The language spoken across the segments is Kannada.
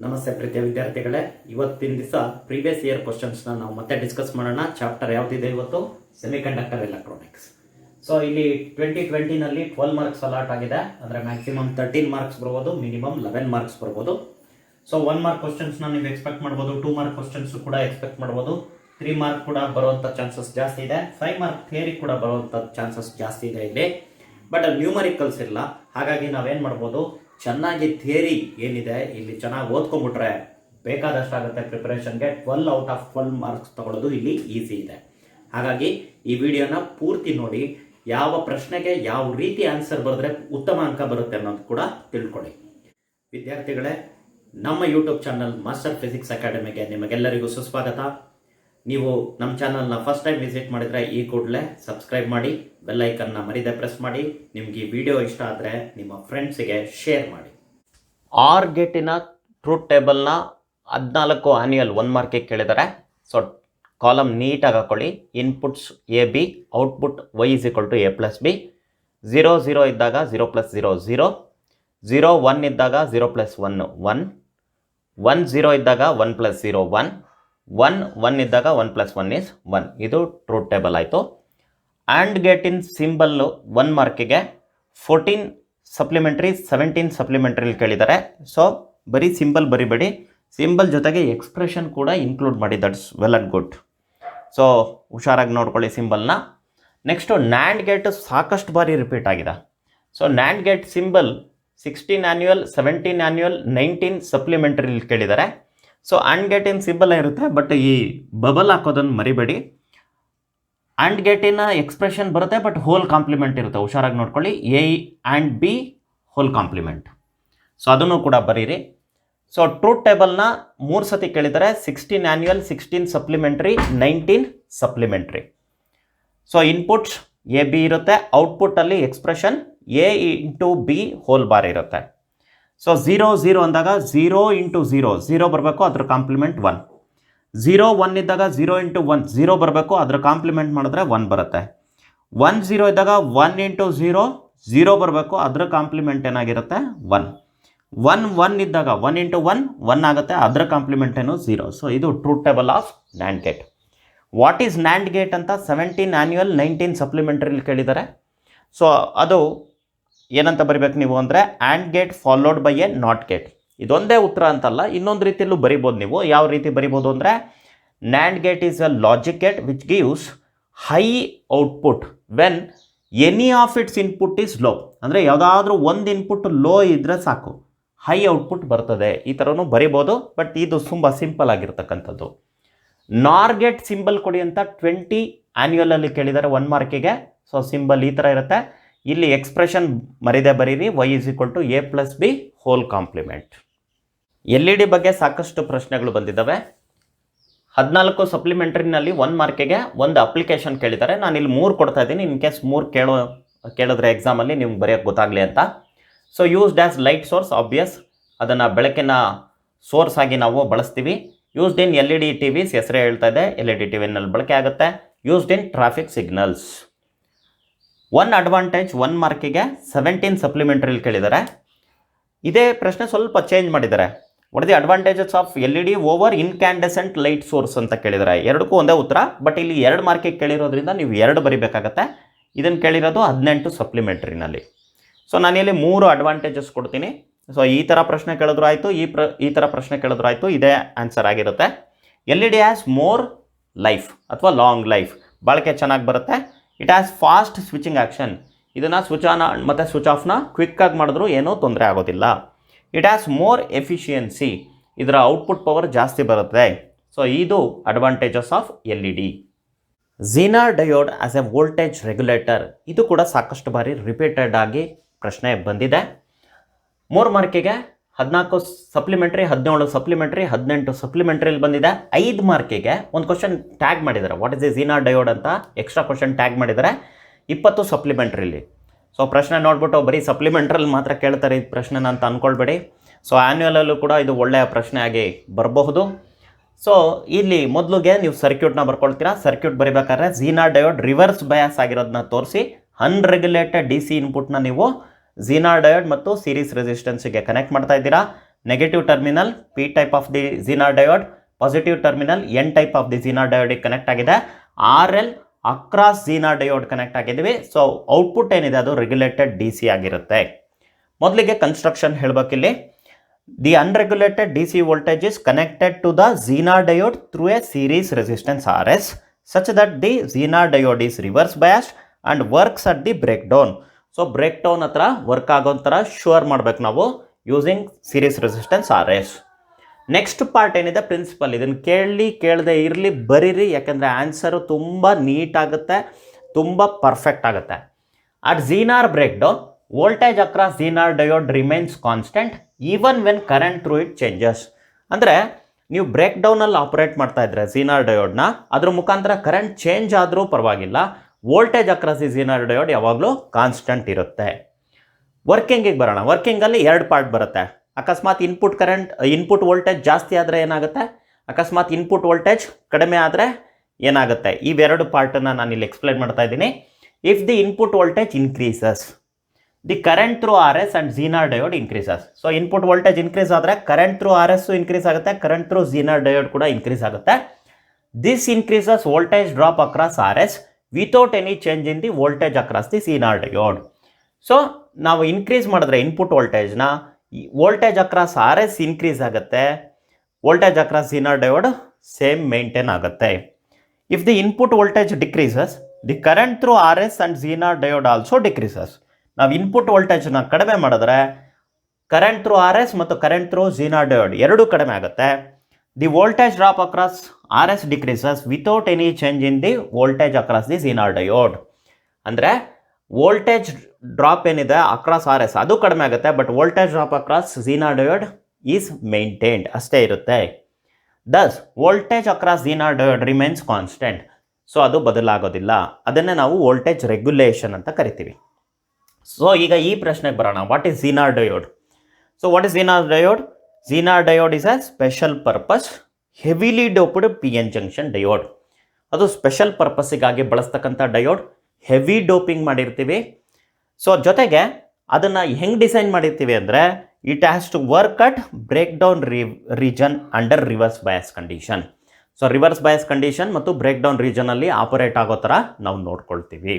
ನಮಸ್ತೆ ಪ್ರೀತಿಯ ವಿದ್ಯಾರ್ಥಿಗಳೇ, ಇವತ್ತಿನ ದಿವಸ ಪ್ರೀವಿಯಸ್ ಇಯರ್ ಕ್ವಶನ್ಸ್ನ ನಾವು ಮತ್ತೆ ಡಿಸ್ಕಸ್ ಮಾಡೋಣ. ಚಾಪ್ಟರ್ ಯಾವುದಿದೆ ಇವತ್ತು? Semiconductor electronics. ಸೊ ಇಲ್ಲಿ 2020ನಲ್ಲಿ 12 ಮಾರ್ಕ್ಸ್ ಅಲಾಟ್ ಆಗಿದೆ. ಅಂದರೆ ಮ್ಯಾಕ್ಸಿಮಮ್ 13 ಮಾರ್ಕ್ಸ್ ಬರ್ಬೋದು, ಮಿನಿಮಮ್ 11 ಮಾರ್ಕ್ಸ್ ಬರ್ಬೋದು. ಸೊ 1 ಮಾರ್ಕ್ ಕ್ವಶನ್ಸ್ನ ನೀವು ಎಕ್ಸ್ಪೆಕ್ಟ್ ಮಾಡ್ಬೋದು, 2 ಮಾರ್ಕ್ ಕ್ವಶನ್ಸ್ ಕೂಡ ಎಕ್ಸ್ಪೆಕ್ಟ್ ಮಾಡ್ಬೋದು, 3 ಮಾರ್ಕ್ ಕೂಡ ಬರುವಂಥ ಚಾನ್ಸಸ್ ಜಾಸ್ತಿ ಇದೆ, 5 ಮಾರ್ಕ್ ಥಿಯರಿ ಕೂಡ ಬರುವಂಥ ಚಾನ್ಸಸ್ ಜಾಸ್ತಿ ಇದೆ ಇಲ್ಲಿ. ಬಟ್ ನ್ಯೂಮರಿಕಲ್ಸ್ ಇಲ್ಲ. ಹಾಗಾಗಿ ನಾವೇನು ಮಾಡ್ಬೋದು, ಚೆನ್ನಾಗಿ ಥಿಯರಿ ಏನಿದೆ ಇಲ್ಲಿ ಚೆನ್ನಾಗಿ ಓದ್ಕೊಂಡ್ಬಿಟ್ರೆ ಬೇಕಾದಷ್ಟಾಗುತ್ತೆ ಪ್ರಿಪರೇಷನ್ಗೆ. 12 ಔಟ್ ಆಫ್ 12 ಮಾರ್ಕ್ಸ್ ತಗೊಳ್ಳೋದು ಇಲ್ಲಿ ಈಸಿ ಇದೆ. ಹಾಗಾಗಿ ಈ ವಿಡಿಯೋನ ಪೂರ್ತಿ ನೋಡಿ, ಯಾವ ಪ್ರಶ್ನೆಗೆ ಯಾವ ರೀತಿ ಆನ್ಸರ್ ಬರೆದ್ರೆ ಉತ್ತಮ ಅಂಕ ಬರುತ್ತೆ ಅನ್ನೋದು ಕೂಡ ತಿಳ್ಕೊಳ್ಳಿ. ವಿದ್ಯಾರ್ಥಿಗಳೇ, ನಮ್ಮ ಯೂಟ್ಯೂಬ್ ಚಾನಲ್ ಮಾಸ್ಟರ್ ಫಿಸಿಕ್ಸ್ ಅಕಾಡೆಮಿಗೆ ನಿಮಗೆಲ್ಲರಿಗೂ ಸುಸ್ವಾಗತ. ನೀವು ನಮ್ಮ ಚಾನಲ್ನ ಫಸ್ಟ್ ಟೈಮ್ ವಿಸಿಟ್ ಮಾಡಿದರೆ ಈ ಕೂಡಲೇ ಸಬ್ಸ್ಕ್ರೈಬ್ ಮಾಡಿ, ಬೆಲ್ ಐಕನ್ನ ಮರಿದೆ ಪ್ರೆಸ್ ಮಾಡಿ. ನಿಮಗೆ ಈ ವಿಡಿಯೋ ಇಷ್ಟ ಆದರೆ ನಿಮ್ಮ ಫ್ರೆಂಡ್ಸಿಗೆ ಶೇರ್ ಮಾಡಿ. ಆರ್ ಗೇಟಿನ ಟ್ರೂತ್ ಟೇಬಲ್ನ 14 ಆನ್ಯುಯಲ್ 1 ಮಾರ್ಕಿಗೆ ಕೇಳಿದ್ದಾರೆ. ಸೊ ಕಾಲಮ್ ನೀಟಾಗಿ ಹಾಕೊಳ್ಳಿ. Inputs AB, output Y = A + B. 0 0 ಇದ್ದಾಗ 0 + 0 0, 0 1 ಇದ್ದಾಗ 0 + 1 1, 1 0 ಇದ್ದಾಗ 1 + 0 1, 1 1 ಇದ್ದಾಗ 1 + 1 is 1. ಇದು ಟ್ರೂತ್ ಟೇಬಲ್ ಆಯಿತು. ಆ್ಯಂಡ್ ಗೇಟಿನ ಸಿಂಬಲ್ಲು 1 ಮಾರ್ಕಿಗೆ 14 ಸಪ್ಲಿಮೆಂಟ್ರಿ 17 ಸಪ್ಲಿಮೆಂಟ್ರಿಲಿ ಕೇಳಿದ್ದಾರೆ. ಸೊ ಬರೀ ಸಿಂಬಲ್ ಬರಿಬೇಡಿ, ಸಿಂಬಲ್ ಜೊತೆಗೆ ಎಕ್ಸ್ಪ್ರೆಷನ್ ಕೂಡ ಇನ್ಕ್ಲೂಡ್ ಮಾಡಿ. That's well and good. So ಹುಷಾರಾಗಿ ನೋಡ್ಕೊಳ್ಳಿ ಸಿಂಬಲ್ನ. ನೆಕ್ಸ್ಟು ನ್ಯಾಂಡ್ ಗೇಟ್ ಸಾಕಷ್ಟು ಬಾರಿ ರಿಪೀಟ್ ಆಗಿದೆ. So NAND gate symbol 16 annual, 17 annual, 19 ಸಪ್ಲಿಮೆಂಟ್ರಿಲಿ ಕೇಳಿದ್ದಾರೆ. ಸೊ ಆ್ಯಂಡ್ ಗೇಟಿನ ಸಿಂಬಲ್ ಇರುತ್ತೆ, ಬಟ್ ಈ ಬಬಲ್ ಹಾಕೋದನ್ನು ಮರಿಬೇಡಿ. ಆ್ಯಂಡ್ ಗೇಟಿನ ಎಕ್ಸ್ಪ್ರೆಷನ್ ಬರುತ್ತೆ, ಬಟ್ ಹೋಲ್ ಕಾಂಪ್ಲಿಮೆಂಟ್ ಇರುತ್ತೆ. ಹುಷಾರಾಗಿ ನೋಡ್ಕೊಳ್ಳಿ. A and B whole complement. So ಅದನ್ನು ಕೂಡ ಬರೀರಿ. ಸೊ ಟ್ರೂತ್ ಟೇಬಲ್ನ 3 ಸತಿ ಕೇಳಿದ್ದಾರೆ. 16 annual, 16 supplementary, 19 supplementary. So inputs AB ಇರುತ್ತೆ, ಔಟ್ಪುಟ್ಟಲ್ಲಿ expression A × B whole bar ಇರುತ್ತೆ. ಸೊ 0 0 ಅಂದಾಗ 0 × 0 0 ಬರಬೇಕು, ಅದರ ಕಾಂಪ್ಲಿಮೆಂಟ್ 1. 0 1 ಇದ್ದಾಗ 0 × 1 0 ಬರಬೇಕು, ಅದರ ಕಾಂಪ್ಲಿಮೆಂಟ್ ಮಾಡಿದ್ರೆ 1 ಬರುತ್ತೆ. 1 0 ಇದ್ದಾಗ 1 × 0 0 ಬರಬೇಕು, ಅದರ ಕಾಂಪ್ಲಿಮೆಂಟ್ ಏನಾಗಿರುತ್ತೆ 1. 1 1 ಇದ್ದಾಗ 1 × 1 1 ಆಗುತ್ತೆ, ಅದರ ಕಾಂಪ್ಲಿಮೆಂಟ್ ಏನು 0. ಸೊ ಇದು truth table of NAND gate. What is NAND gate ಅಂತ 17 ಆನ್ಯುಯಲ್ 19 ಸಪ್ಲಿಮೆಂಟ್ರಿಲಿ ಕೇಳಿದ್ದಾರೆ. ಸೊ ಅದು ಏನಂತ ಬರಿಬೇಕು ನೀವು ಅಂದರೆ and gate followed by A not gate. ಇದೊಂದೇ ಉತ್ತರ ಅಂತಲ್ಲ, ಇನ್ನೊಂದು ರೀತಿಯಲ್ಲೂ ಬರಿಬೋದು ನೀವು. ಯಾವ ರೀತಿ ಬರಿಬೋದು ಅಂದರೆ NAND gate is a logic gate which gives high output when any of it's input is low. ಅಂದರೆ ಯಾವುದಾದ್ರೂ ಒಂದು ಇನ್ಪುಟ್ ಲೋ ಇದ್ದರೆ ಸಾಕು, ಹೈ ಔಟ್ಪುಟ್ ಬರ್ತದೆ. ಈ ಥರನೂ ಬರಿಬೋದು, ಬಟ್ ಇದು ತುಂಬ ಸಿಂಪಲ್ ಆಗಿರ್ತಕ್ಕಂಥದ್ದು. ನಾರ್ ಗೇಟ್ ಸಿಂಬಲ್ ಕೊಡಿ ಅಂತ 20 ಆನ್ಯುಯಲಲ್ಲಿ ಕೇಳಿದ್ದಾರೆ 1 ಮಾರ್ಕಿಗೆ. ಸೊ ಸಿಂಬಲ್ ಈ ಥರ ಇರುತ್ತೆ. ಇಲ್ಲಿ ಎಕ್ಸ್ಪ್ರೆಷನ್ ಮರಿದೆ ಬರೀರಿ, Y = A + B whole complement. LED ಬಗ್ಗೆ ಸಾಕಷ್ಟು ಪ್ರಶ್ನೆಗಳು ಬಂದಿದ್ದಾವೆ. 14 ಸಪ್ಲಿಮೆಂಟ್ರಿನಲ್ಲಿ 1 ಮಾರ್ಕಿಗೆ ಒಂದು ಅಪ್ಲಿಕೇಶನ್ ಕೇಳಿದ್ದಾರೆ. ನಾನು ಇಲ್ಲಿ 3 ಕೊಡ್ತಾ ಇದ್ದೀನಿ, ಇನ್ ಕೇಸ್ 3 ಕೇಳಿದ್ರೆ ಎಕ್ಸಾಮಲ್ಲಿ ನಿಮ್ಗೆ ಬರೆಯೋಕ್ಕೆ ಗೊತ್ತಾಗಲಿ ಅಂತ. So used as light source, obvious, ಅದನ್ನು ಬೆಳಕಿನ ಸೋರ್ಸ್ ಆಗಿ ನಾವು ಬಳಸ್ತೀವಿ. ಯೂಸ್ಡ್ ಇನ್ LED TVs, ಹೆಸರೇ ಹೇಳ್ತಾ ಇದೆ, LED TVನಲ್ಲಿ ಬಳಕೆ ಆಗುತ್ತೆ. Used in traffic signals. 1 advantage 1 ಮಾರ್ಕಿಗೆ 17 ಸಪ್ಲಿಮೆಂಟ್ರಿಲಿ ಕೇಳಿದ್ದಾರೆ. ಇದೇ ಪ್ರಶ್ನೆ ಸ್ವಲ್ಪ ಚೇಂಜ್ ಮಾಡಿದ್ದಾರೆ. What the advantages of LED over incandescent light source ಅಂತ ಕೇಳಿದ್ದಾರೆ. ಎರಡಕ್ಕೂ ಒಂದೇ ಉತ್ತರ, ಬಟ್ ಇಲ್ಲಿ 2 ಮಾರ್ಕಿಗೆ ಕೇಳಿರೋದ್ರಿಂದ ನೀವು 2 ಬರಿಬೇಕಾಗತ್ತೆ. ಇದನ್ನು ಕೇಳಿರೋದು 18 ಸಪ್ಲಿಮೆಂಟ್ರಿನಲ್ಲಿ. ಸೊ ನಾನಿಲ್ಲಿ 3 ಅಡ್ವಾಂಟೇಜಸ್ ಕೊಡ್ತೀನಿ. ಸೊ ಈ ಥರ ಪ್ರಶ್ನೆ ಕೇಳಿದ್ರು ಆಯಿತು, ಈ ಥರ ಪ್ರಶ್ನೆ ಕೇಳಿದ್ರು ಆಯಿತು, ಇದೇ ಆನ್ಸರ್ ಆಗಿರುತ್ತೆ. LED ಹ್ಯಾಸ್ ಮೋರ್ ಲೈಫ್ ಅಥವಾ ಲಾಂಗ್ ಲೈಫ್, ಬಳಕೆ ಚೆನ್ನಾಗಿ ಬರುತ್ತೆ. It has fast switching action, ಇದನ್ನು ಸ್ವಿಚ್ ಆನ್ ಮತ್ತು ಸ್ವಿಚ್ ಆಫ್ನ ಕ್ವಿಕ್ಕಾಗಿ ಮಾಡಿದ್ರು ಏನೂ ತೊಂದರೆ ಆಗೋದಿಲ್ಲ. ಇಟ್ ಹ್ಯಾಸ್ ಮೋರ್ ಎಫಿಷಿಯನ್ಸಿ, ಇದರ ಔಟ್ಪುಟ್ ಪವರ್ ಜಾಸ್ತಿ ಬರುತ್ತೆ. ಸೊ ಇದು advantages of LED. Zener diode as A voltage regulator, ಇದು ಕೂಡ ಸಾಕಷ್ಟು ಬಾರಿ ರಿಪೀಟೆಡ್ ಆಗಿ ಪ್ರಶ್ನೆ ಬಂದಿದೆ. 3 ಮಾರ್ಕಿಗೆ 14 ಸಪ್ಲಿಮೆಂಟ್ರಿ, 17 ಸಪ್ಲಿಮೆಂಟ್ರಿ, 18 ಸಪ್ಲಿಮೆಂಟ್ರಿಲಿ ಬಂದಿದೆ. 5 ಮಾರ್ಕಿಗೆ ಒಂದು ಕ್ವಶನ್ ಟ್ಯಾಗ್ ಮಾಡಿದ್ದಾರೆ, what is A Zener diode ಅಂತ ಎಕ್ಸ್ಟ್ರಾ ಕ್ವಶನ್ ಟ್ಯಾಗ್ ಮಾಡಿದ್ದಾರೆ 20 ಸಪ್ಲಿಮೆಂಟ್ರಿಲಿ. ಸೊ ಪ್ರಶ್ನೆ ನೋಡ್ಬಿಟ್ಟು ಬರೀ ಸಪ್ಲಿಮೆಂಟ್ರಲ್ಲಿ ಮಾತ್ರ ಕೇಳ್ತಾರೆ ಈ ಪ್ರಶ್ನೆನ ಅಂತ ಅಂದ್ಕೊಳ್ಬೇಡಿ. ಸೊ ಆ್ಯನ್ಯುಯಲಲ್ಲೂ ಕೂಡ ಇದು ಒಳ್ಳೆಯ ಪ್ರಶ್ನೆ ಆಗಿ ಬರಬಹುದು. ಸೊ ಇಲ್ಲಿ ಮೊದಲಿಗೆ ನೀವು ಸರ್ಕ್ಯೂಟ್ನ ಬರ್ಕೊಳ್ತೀರಾ. ಸರ್ಕ್ಯೂಟ್ ಬರಿಬೇಕಾದ್ರೆ ಝೀನರ್ ಡಯೋಡ್ ರಿವರ್ಸ್ ಬಯಾಸ್ ಆಗಿರೋದನ್ನ ತೋರಿಸಿ, ಅನ್ರೆಗ್ಯುಲೇಟೆಡ್ DC ಇನ್ಪುಟ್ನ ನೀವು ಝೀನರ್ ಡಯೋಡ್ ಮತ್ತು ಸೀರೀಸ್ ರೆಸಿಸ್ಟೆನ್ಸ್ಗೆ ಕನೆಕ್ಟ್ ಮಾಡ್ತಾ ಇದ್ದೀರಾ. negative terminal P type of the Zener diode, positive terminal N type of the Zener diode connect ಆಗಿದೆ. RL across Zener diode connect ಆಗಿದ್ದೀವಿ. ಸೊ ಔಟ್ಪುಟ್ ಏನಿದೆ ಅದು ರೆಗ್ಯುಲೇಟೆಡ್ DC ಆಗಿರುತ್ತೆ. ಮೊದಲಿಗೆ ಕನ್ಸ್ಟ್ರಕ್ಷನ್ ಹೇಳಬೇಕಿಲ್ಲಿ. The unregulated DC voltage is connected to the Zener diode through a series resistance RS such that the Zener diode is reverse biased and works at the breakdown. So breakdown ಹತ್ರ ವರ್ಕ್ ಆಗೋ ಥರ ಶೂರ್ ಮಾಡ್ಬೇಕು ನಾವು using series resistance RS. Next part ಏನಿದೆ ಪ್ರಿನ್ಸಿಪಲ್, ಇದನ್ನು ಕೇಳದೆ ಇರಲಿ, ಬರೀರಿ, ಯಾಕೆಂದರೆ ಆನ್ಸರು ತುಂಬ ನೀಟ್ ಆಗುತ್ತೆ, ತುಂಬ ಪರ್ಫೆಕ್ಟ್ ಆಗುತ್ತೆ. At Zener breakdown voltage across Zener diode remains constant even when current through it changes. ಅಂದರೆ ನೀವು ಬ್ರೇಕ್ ಡೌನಲ್ಲಿ ಆಪರೇಟ್ ಮಾಡ್ತಾ ಇದ್ರೆ Zener ಡಯೋಡ್ನ, ಅದ್ರ ಮುಖಾಂತರ ಕರೆಂಟ್ ಚೇಂಜ್ ಆದರೂ ಪರವಾಗಿಲ್ಲ, voltage across the Zener diode ಯಾವಾಗಲೂ ಕಾನ್ಸ್ಟೆಂಟ್ ಇರುತ್ತೆ. ವರ್ಕಿಂಗಿಗೆ ಬರೋಣ. ವರ್ಕಿಂಗಲ್ಲಿ ಎರಡು ಪಾರ್ಟ್ ಬರುತ್ತೆ. ಅಕಸ್ಮಾತ್ ಇನ್ಪುಟ್ ವೋಲ್ಟೇಜ್ ಜಾಸ್ತಿ ಆದರೆ ಏನಾಗುತ್ತೆ, ಅಕಸ್ಮಾತ್ ಇನ್ಪುಟ್ ವೋಲ್ಟೇಜ್ ಕಡಿಮೆ ಆದರೆ ಏನಾಗುತ್ತೆ, ಇವೆರಡು ಪಾರ್ಟನ್ನು ನಾನು ಇಲ್ಲಿ ಎಕ್ಸ್ಪ್ಲೈನ್ ಮಾಡ್ತಾ ಇದ್ದೀನಿ. If the input voltage increases, the current through RS and Zener diode increases. So input voltage increase ಆದರೆ ಕರೆಂಟ್ ಥ್ರೂ RS ಇನ್ಕ್ರೀಸ್ ಆಗುತ್ತೆ, ಕರೆಂಟ್ ಥ್ರೂ Zener ಡಯೋಡ್ ಕೂಡ ಇನ್ಕ್ರೀಸ್ ಆಗುತ್ತೆ. This increases voltage drop across RS without any change in the voltage across the Zener diode. So ನಾವು ಇನ್ಕ್ರೀಸ್ ಮಾಡಿದ್ರೆ ಇನ್ಪುಟ್ ವೋಲ್ಟೇಜ್ನ, ವೋಲ್ಟೇಜ್ ಅಕ್ರಾಸ್ RS ಇನ್ಕ್ರೀಸ್ ಆಗುತ್ತೆ, voltage across Zener diode same maintain ಆಗುತ್ತೆ. If the input voltage decreases, the current through RS and Zener diode also decreases. ನಾವು ಇನ್ಪುಟ್ ವೋಲ್ಟೇಜ್ನ ಕಡಿಮೆ ಮಾಡಿದ್ರೆ ಕರೆಂಟ್ ಥ್ರೂ RS ಮತ್ತು ಕರೆಂಟ್ ಥ್ರೂ Zener ಡಯೋಡ್ ಎರಡೂ ಕಡಿಮೆ ಆಗುತ್ತೆ. The voltage drop across RS decreases without any change in the voltage across the Zener diode. ಅಂದರೆ ವೋಲ್ಟೇಜ್ ಡ್ರಾಪ್ ಏನಿದೆ ಅಕ್ರಾಸ್ RS ಅದು ಕಡಿಮೆ ಆಗುತ್ತೆ, but voltage drop across Zener diode is maintained, ಅಷ್ಟೇ ಇರುತ್ತೆ. Thus voltage across Zener diode remains constant. So ಅದು ಬದಲಾಗೋದಿಲ್ಲ, ಅದನ್ನೇ ನಾವು ವೋಲ್ಟೇಜ್ ರೆಗ್ಯುಲೇಷನ್ ಅಂತ ಕರಿತೀವಿ. ಸೊ ಈಗ ಈ ಪ್ರಶ್ನೆಗೆ ಬರೋಣ, what is Zener diode? So what is Zener diode? Zener diode is a special purpose heavily doped PN junction diode. ಅದು ಸ್ಪೆಷಲ್ ಪರ್ಪಸ್ಸಿಗಾಗಿ ಬಳಸ್ತಕ್ಕಂಥ ಡಯೋಡ್, ಹೆವಿ ಡೋಪಿಂಗ್ ಮಾಡಿರ್ತೀವಿ. ಸೊ ಜೊತೆಗೆ ಅದನ್ನು ಹೆಂಗೆ ಡಿಸೈನ್ ಮಾಡಿರ್ತೀವಿ ಅಂದರೆ, it has to work at break down region under reverse bias condition. So reverse bias condition ಮತ್ತು ಬ್ರೇಕ್ ಡೌನ್ ರೀಜನಲ್ಲಿ ಆಪರೇಟ್ ಆಗೋ ಥರ ನಾವು ನೋಡ್ಕೊಳ್ತೀವಿ.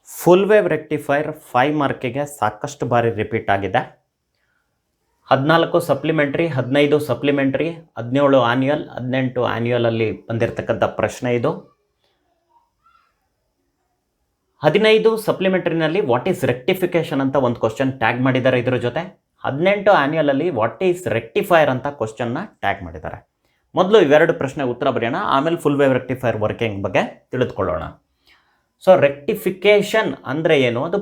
ಫುಲ್ ವೇವ್ ರೆಕ್ಟಿಫೈರ್ 5 ಮಾರ್ಕಿಗೆ ಸಾಕಷ್ಟು ಬಾರಿ ರಿಪೀಟ್ ಆಗಿದೆ. 14 ಸಪ್ಲಿಮೆಂಟ್ರಿ, 15 ಸಪ್ಲಿಮೆಂಟ್ರಿ, 17 ಆನ್ಯುಯಲ್, 18 ಆನ್ಯುಯಲಲ್ಲಿ ಬಂದಿರತಕ್ಕಂಥ ಪ್ರಶ್ನೆ ಇದು. 15 ಸಪ್ಲಿಮೆಂಟ್ರಿನಲ್ಲಿ ವಾಟ್ ಈಸ್ ರೆಕ್ಟಿಫಿಕೇಷನ್ ಅಂತ ಒಂದು ಕ್ವಶನ್ ಟ್ಯಾಗ್ ಮಾಡಿದ್ದಾರೆ ಇದ್ರ ಜೊತೆ. 18 ಆನ್ಯುಯಲಲ್ಲಿ ವಾಟ್ ಈಸ್ ರೆಕ್ಟಿಫೈರ್ ಅಂತ ಕ್ವಶನ್ನ ಟ್ಯಾಗ್ ಮಾಡಿದ್ದಾರೆ. ಮೊದಲು ಇವೆರಡು ಪ್ರಶ್ನೆ ಉತ್ತರ ಬರೆಯೋಣ, ಆಮೇಲೆ ಫುಲ್ ವೇವ್ ರೆಕ್ಟಿಫೈರ್ ವರ್ಕಿಂಗ್ ಬಗ್ಗೆ ತಿಳಿದುಕೊಳ್ಳೋಣ. ಸೊ ರೆಕ್ಟಿಫಿಕೇಷನ್ ಅಂದರೆ ಏನು? ಅದು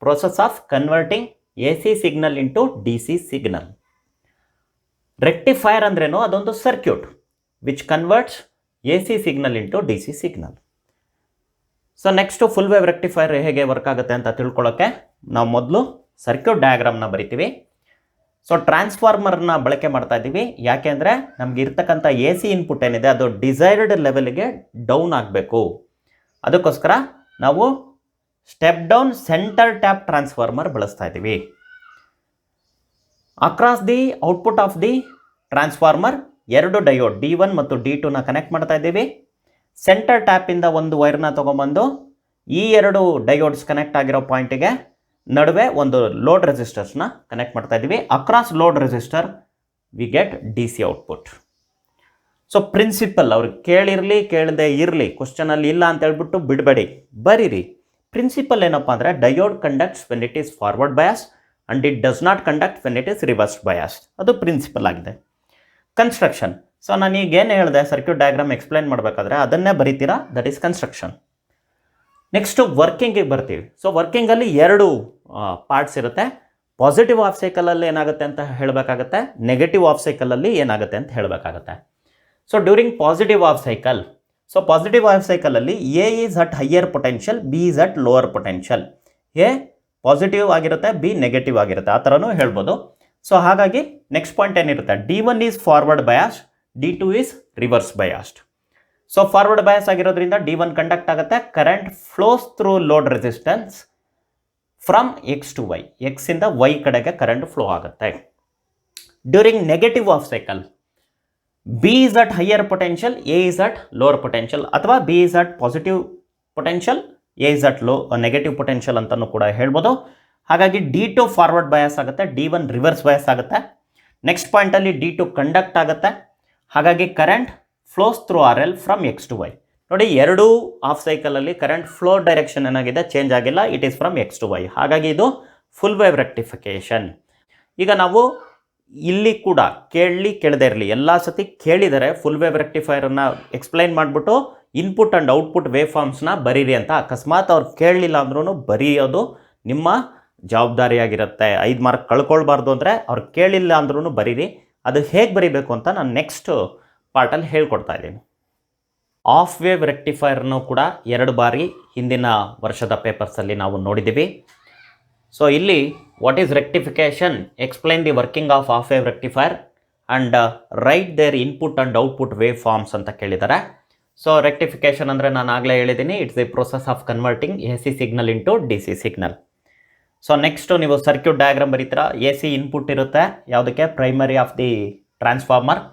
process of converting AC signal into DC signal. Rectifier ಅಂದ್ರೇನು? ಅದೊಂದು circuit which converts AC signal into DC signal. So next full wave rectifier ಹೇಗೆ ವರ್ಕ್ ಆಗುತ್ತೆ ಅಂತ ತಿಳ್ಕೊಳ್ಳೋಕ್ಕೆ ನಾವು ಮೊದಲು ಸರ್ಕ್ಯೂಟ್ ಡಯಾಗ್ರಾಮ್ನ ಬರಿತೀವಿ. ಸೊ ಟ್ರಾನ್ಸ್ಫಾರ್ಮರ್ನ ಬಳಕೆ ಮಾಡ್ತಾ ಇದ್ದೀವಿ, ಯಾಕೆಂದರೆ ನಮ್ಗೆ ಇರ್ತಕ್ಕಂಥ AC ಇನ್ಪುಟ್ ಏನಿದೆ ಅದು ಡಿಸೈರ್ಡ್ ಲೆವೆಲ್ಗೆ ಡೌನ್ ಆಗಬೇಕು. ಅದಕ್ಕೋಸ್ಕರ ನಾವು step down centre tap transformer ಬಳಸ್ತಾ ಇದ್ದೀವಿ. Across the output of the transformer ಎರಡು ಡಯೋಡ್ D1 ಮತ್ತು D2ನ ಕನೆಕ್ಟ್ ಮಾಡ್ತಾ ಇದ್ದೀವಿ. ಸೆಂಟರ್ ಟ್ಯಾಪಿಂದ ಒಂದು ವೈರ್ನ ತೊಗೊಂಬಂದು ಈ ಎರಡು ಡಯೋಡ್ಸ್ ಕನೆಕ್ಟ್ ಆಗಿರೋ ಪಾಯಿಂಟಿಗೆ ನಡುವೆ ಒಂದು ಲೋಡ್ ರೆಸಿಸ್ಟರ್ಸ್ನ ಕನೆಕ್ಟ್ ಮಾಡ್ತಾ ಇದ್ದೀವಿ. Across load resistor we get DC output. So principal ಅವ್ರಿಗೆ ಕೇಳಿರಲಿ ಕೇಳದೆ ಇರಲಿ, ಕ್ವಶನಲ್ಲಿ ಇಲ್ಲ ಅಂತ ಹೇಳ್ಬಿಟ್ಟು ಬಿಡಬೇಡಿ, ಬರೀರಿ. ಪ್ರಿನ್ಸಿಪಲ್ ಏನಪ್ಪ ಅಂದರೆ, diode conducts when it is forward bias and it does not conduct when it is reverse bias. ಅದು ಪ್ರಿನ್ಸಿಪಲ್ ಆಗಿದೆ. ಕನ್ಸ್ಟ್ರಕ್ಷನ್, ಸೊ ನಾನು ಈಗೇನು ಹೇಳಿದೆ ಸರ್ಕ್ಯೂಟ್ ಡಯಾಗ್ರಾಮ್ ಎಕ್ಸ್ಪ್ಲೈನ್ ಮಾಡಬೇಕಾದ್ರೆ ಅದನ್ನೇ ಬರೀತೀರಾ, ದಟ್ ಈಸ್ ಕನ್ಸ್ಟ್ರಕ್ಷನ್. ನೆಕ್ಸ್ಟು ವರ್ಕಿಂಗಿಗೆ ಬರ್ತೀವಿ. ಸೊ ವರ್ಕಿಂಗಲ್ಲಿ ಎರಡು ಪಾರ್ಟ್ಸ್ ಇರುತ್ತೆ. ಪಾಸಿಟಿವ್ ಆಫ್ ಸೈಕಲಲ್ಲಿ ಏನಾಗುತ್ತೆ ಅಂತ ಹೇಳಬೇಕಾಗತ್ತೆ, ನೆಗೆಟಿವ್ ಆಫ್ ಸೈಕಲಲ್ಲಿ ಏನಾಗುತ್ತೆ ಅಂತ ಹೇಳಬೇಕಾಗತ್ತೆ. So during positive half cycle, so positive half ಸೈಕಲಲ್ಲಿ A is at higher potential, B is at lower potential. A positive ಆಗಿರುತ್ತೆ, ಬಿ ನೆಗೆಟಿವ್ ಆಗಿರುತ್ತೆ, ಆ ಥರನೂ ಹೇಳ್ಬೋದು. ಸೊ ಹಾಗಾಗಿ ನೆಕ್ಸ್ಟ್ ಪಾಯಿಂಟ್ ಏನಿರುತ್ತೆ, D1 is forward bias, D2 is reverse biased. So forward bias ಆಗಿರೋದ್ರಿಂದ D1 ಕಂಡಕ್ಟ್ ಆಗುತ್ತೆ, current flows through load resistance from X to Y, X ಇಂದ Y ಕಡೆಗೆ ಕರೆಂಟ್ ಫ್ಲೋ ಆಗುತ್ತೆ. During negative half cycle B is at higher potential, A is at lower potential, ಅಥವಾ B is at positive potential, A is at negative potential ಅಂತಲೂ ಕೂಡ ಹೇಳ್ಬೋದು. ಹಾಗಾಗಿ D2 ಫಾರ್ವರ್ಡ್ ಬಯಾಸ್ ಆಗುತ್ತೆ, D1 ರಿವರ್ಸ್ ಬಯಾಸ್ ಆಗುತ್ತೆ. ನೆಕ್ಸ್ಟ್ ಪಾಯಿಂಟಲ್ಲಿ D2 ಕಂಡಕ್ಟ್ ಆಗುತ್ತೆ. ಹಾಗಾಗಿ ಕರೆಂಟ್ ಫ್ಲೋಸ್ ಥ್ರೂ RL ಫ್ರಮ್ X to Y. ನೋಡಿ, ಎರಡೂ ಆಫ್ ಸೈಕಲಲ್ಲಿ ಕರೆಂಟ್ ಫ್ಲೋ ಡೈರೆಕ್ಷನ್ ಏನಾಗಿದೆ, ಚೇಂಜ್ ಆಗಿಲ್ಲ, it is from X to Y. ಹಾಗಾಗಿ ಇದು ಫುಲ್ ವೇವ್ ರೆಕ್ಟಿಫಿಕೇಷನ್. ಈಗ ನಾವು ಇಲ್ಲಿ ಕೂಡ ಕೇಳದೇ ಇರಲಿ, ಎಲ್ಲ ಸತಿ ಕೇಳಿದರೆ ಫುಲ್ ವೇವ್ ರೆಕ್ಟಿಫೈರನ್ನು ಎಕ್ಸ್ಪ್ಲೈನ್ ಮಾಡಿಬಿಟ್ಟು ಇನ್ಪುಟ್ ಆ್ಯಂಡ್ ಔಟ್ಪುಟ್ ವೇವ್ ಫಾರ್ಮ್ಸ್ನ ಬರೀರಿ ಅಂತ. ಅಕಸ್ಮಾತ್ ಅವ್ರು ಕೇಳಲಿಲ್ಲ ಅಂದ್ರೂ ಬರೆಯೋದು ನಿಮ್ಮ ಜವಾಬ್ದಾರಿಯಾಗಿರುತ್ತೆ. 5 ಮಾರ್ಕ್ ಕಳ್ಕೊಳ್ಬಾರ್ದು ಅಂದರೆ ಅವ್ರು ಕೇಳಿಲ್ಲ ಅಂದ್ರೂ ಬರೀರಿ. ಅದು ಹೇಗೆ ಬರೀಬೇಕು ಅಂತ ನಾನು ನೆಕ್ಸ್ಟ್ ಪಾರ್ಟಲ್ಲಿ ಹೇಳ್ಕೊಡ್ತಾ ಇದ್ದೀನಿ. ಆಫ್ ವೇವ್ ರೆಕ್ಟಿಫೈರ್ನು ಕೂಡ 2 ಬಾರಿ ಹಿಂದಿನ ವರ್ಷದ ಪೇಪರ್ಸಲ್ಲಿ ನಾವು ನೋಡಿದ್ದೀವಿ. ಸೊ ಇಲ್ಲಿ what is rectification, explain the working of wave rectifier and write their input and output waveforms ಅಂತ ಕೇಳಿದ್ದಾರೆ. ಸೊ ರೆಕ್ಟಿಫಿಕೇಷನ್ ಅಂದರೆ ನಾನು ಆಗಲೇ ಹೇಳಿದ್ದೀನಿ, it's the process of converting AC signal into DC signal. So next ನೀವು ಸರ್ಕ್ಯೂಟ್ ಡಯಾಗ್ರಾಮ್ ಬರೀತೀರಾ. AC ಇನ್ಪುಟ್ ಇರುತ್ತೆ, ಯಾವುದಕ್ಕೆ, ಪ್ರೈಮರಿ ಆಫ್ ದಿ ಟ್ರಾನ್ಸ್ಫಾರ್ಮರ್.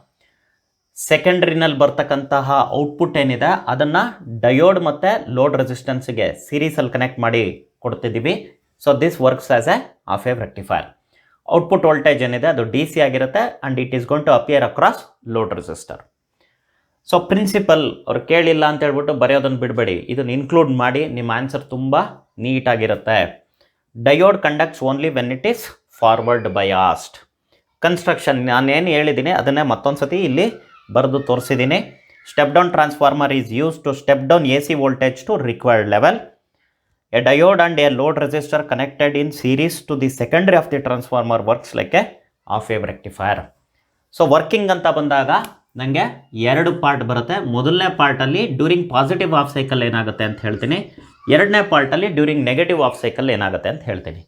ಸೆಕೆಂಡ್ರಿನಲ್ಲಿ ಬರ್ತಕ್ಕಂತಹ ಔಟ್ಪುಟ್ ಏನಿದೆ ಅದನ್ನು ಡಯೋಡ್ ಮತ್ತು ಲೋಡ್ ರೆಸಿಸ್ಟೆನ್ಸ್ಗೆ ಸೀರೀಸಲ್ಲಿ ಕನೆಕ್ಟ್ ಮಾಡಿ ಕೊಡ್ತಿದ್ದೀವಿ. So this works as a half wave rectifier. Output voltage ಏನಿದೆ ಅದು DC ಆಗಿರುತ್ತೆ and it is going to appear across load resistor. So principle ಅವ್ರು ಕೇಳಿಲ್ಲ ಅಂತ ಹೇಳ್ಬಿಟ್ಟು ಬರೆಯೋದನ್ನು ಬಿಡಬೇಡಿ, ಇದನ್ನು ಇನ್ಕ್ಲೂಡ್ ಮಾಡಿ, ನಿಮ್ಮ ಆನ್ಸರ್ ತುಂಬ ನೀಟಾಗಿರುತ್ತೆ. Diode conducts only when it is forward biased. Construction ನಾನೇನು ಹೇಳಿದ್ದೀನಿ ಅದನ್ನೇ ಮತ್ತೊಂದು ಸತಿ ಇಲ್ಲಿ ಬರೆದು ತೋರಿಸಿದ್ದೀನಿ. Step down transformer is use to step down AC voltage to required level. A diode and a load resistor connected in series to the secondary of the transformer works like a half wave rectifier. So working ಅಂತ ಬಂದಾಗ ನನಗೆ 2 ಪಾರ್ಟ್ ಬರುತ್ತೆ. ಮೊದಲನೇ ಪಾರ್ಟಲ್ಲಿ ಡ್ಯೂರಿಂಗ್ ಪಾಸಿಟಿವ್ ಆಫ್ ಸೈಕಲ್ ಏನಾಗುತ್ತೆ ಅಂತ ಹೇಳ್ತೀನಿ. ಎರಡನೇ ಪಾರ್ಟಲ್ಲಿ ಡ್ಯೂರಿಂಗ್ ನೆಗೆಟಿವ್ ಆಫ್ ಸೈಕಲ್ ಏನಾಗುತ್ತೆ ಅಂತ ಹೇಳ್ತೀನಿ.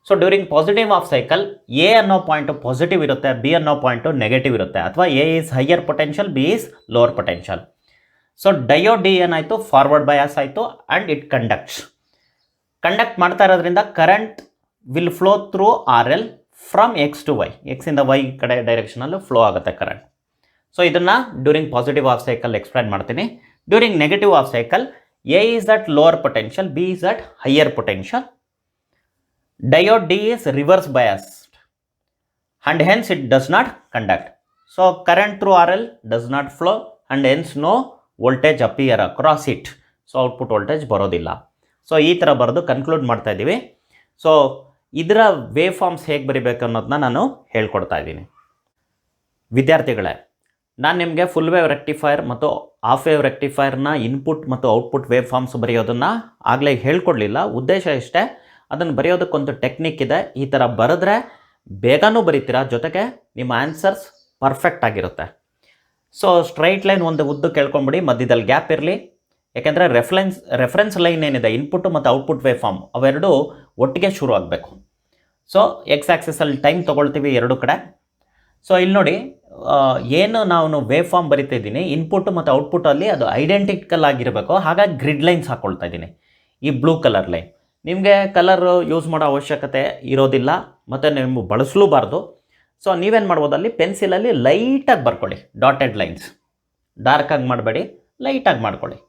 So during positive half cycle A ಅನ್ನೋ ಪಾಯಿಂಟು ಪಾಸಿಟಿವ್ ಇರುತ್ತೆ, ಬಿ ಅನ್ನೋ ಪಾಯಿಂಟು ನೆಗೆಟಿವ್ ಇರುತ್ತೆ, ಅಥವಾ A is higher potential, B is lower potential. So diode D ಏನಾಯಿತು, ಫಾರ್ವರ್ಡ್ ಬಯಾಸ್ ಆಯಿತು ಆ್ಯಂಡ್ ಇಟ್ ಕಂಡಕ್ಟ್ ಮಾಡ್ತಾ ಇರೋದ್ರಿಂದ current will flow through RL ಫ್ರಮ್ X to Y. ಎಕ್ಸಿಂದ ವೈ ಕಡೆ ಡೈರೆಕ್ಷನಲ್ಲೂ ಫ್ಲೋ ಆಗುತ್ತೆ ಕರೆಂಟ್. ಸೊ ಇದನ್ನು during positive half cycle explain ಮಾಡ್ತೀನಿ. During negative half cycle A is at lower potential, B is at higher potential. Diode D is reverse biased and hence it does not conduct. So current through RL does not flow and hence no voltage appear across it. So output voltage ಬರೋದಿಲ್ಲ. ಸೊ ಈ ಥರ ಬರೆದು ಕನ್ಕ್ಲೂಡ್ ಮಾಡ್ತಾ ಇದ್ದೀವಿ. ಸೊ ಇದರ ವೇವ್ ಫಾರ್ಮ್ಸ್ ಹೇಗೆ ಬರೀಬೇಕು ಅನ್ನೋದನ್ನ ನಾನು ಹೇಳ್ಕೊಡ್ತಾ ಇದ್ದೀನಿ. ವಿದ್ಯಾರ್ಥಿಗಳೇ, ನಾನು ನಿಮಗೆ ಫುಲ್ ವೇವ್ ರೆಕ್ಟಿಫೈರ್ ಮತ್ತು ಆಫ್ ವೇವ್ ರೆಕ್ಟಿಫೈರ್ನ ಇನ್ಪುಟ್ ಮತ್ತು ಔಟ್ಪುಟ್ ವೇವ್ ಫಾರ್ಮ್ಸ್ ಬರೆಯೋದನ್ನು ಆಗಲೇ ಹೇಳ್ಕೊಡ್ಲಿಲ್ಲ. ಉದ್ದೇಶ ಇಷ್ಟೇ, ಅದನ್ನು ಬರೆಯೋದಕ್ಕೊಂದು ಟೆಕ್ನಿಕ್ ಇದೆ. ಈ ಥರ ಬರೆದ್ರೆ ಬೇಗನೂ ಬರೀತೀರಾ, ಜೊತೆಗೆ ನಿಮ್ಮ ಆನ್ಸರ್ಸ್ ಪರ್ಫೆಕ್ಟ್ ಆಗಿರುತ್ತೆ. ಸೊ ಸ್ಟ್ರೈಟ್ ಲೈನ್ ಒಂದು ಉದ್ದು ಕೇಳ್ಕೊಂಬಿಡಿ, ಮಧ್ಯದಲ್ಲಿ ಗ್ಯಾಪ್ ಇರಲಿ. ಯಾಕೆಂದರೆ ರೆಫರೆನ್ಸ್ ಲೈನ್ ಏನಿದೆ, ಇನ್ಪುಟ್ ಮತ್ತು ಔಟ್ಪುಟ್ ವೇವ್ ಫಾರ್ಮ್ ಅವೆರಡು ಒಟ್ಟಿಗೆ ಶುರು ಆಗಬೇಕು. ಸೊ ಎಕ್ಸ್ ಆಕ್ಸಿಸಲ್ಲಿ ಟೈಮ್ ತೊಗೊಳ್ತೀವಿ ಎರಡು ಕಡೆ. ಸೊ ಇಲ್ಲಿ ನೋಡಿ, ಏನು ನಾನು ವೇವ್ ಫಾರ್ಮ್ ಬರಿತಾ ಇದ್ದೀನಿ, ಇನ್ಪುಟ್ ಮತ್ತು ಔಟ್ಪುಟ್ಟಲ್ಲಿ ಅದು ಐಡೆಂಟಿಕಲ್ ಆಗಿರಬೇಕು. ಹಾಗಾಗಿ ಗ್ರಿಡ್ ಲೈನ್ಸ್ ಹಾಕ್ಕೊಳ್ತಾ ಇದ್ದೀನಿ, ಈ ಬ್ಲೂ ಕಲರ್ ಲೈನ್. ನಿಮಗೆ ಕಲರ್ ಯೂಸ್ ಮಾಡೋ ಅವಶ್ಯಕತೆ ಇರೋದಿಲ್ಲ ಮತ್ತು ನೀವು ಬಳಸಲೂಬಾರ್ದು. ಸೊ ನೀವೇನು ಮಾಡ್ಬೋದು, ಅಲ್ಲಿ ಪೆನ್ಸಿಲಲ್ಲಿ ಲೈಟಾಗಿ ಬರ್ಕೊಳ್ಳಿ, ಡಾಟೆಡ್ ಲೈನ್ಸ್. ಡಾರ್ಕಾಗಿ ಮಾಡಬೇಡಿ, ಲೈಟಾಗಿ ಮಾಡ್ಕೊಳ್ಳಿ.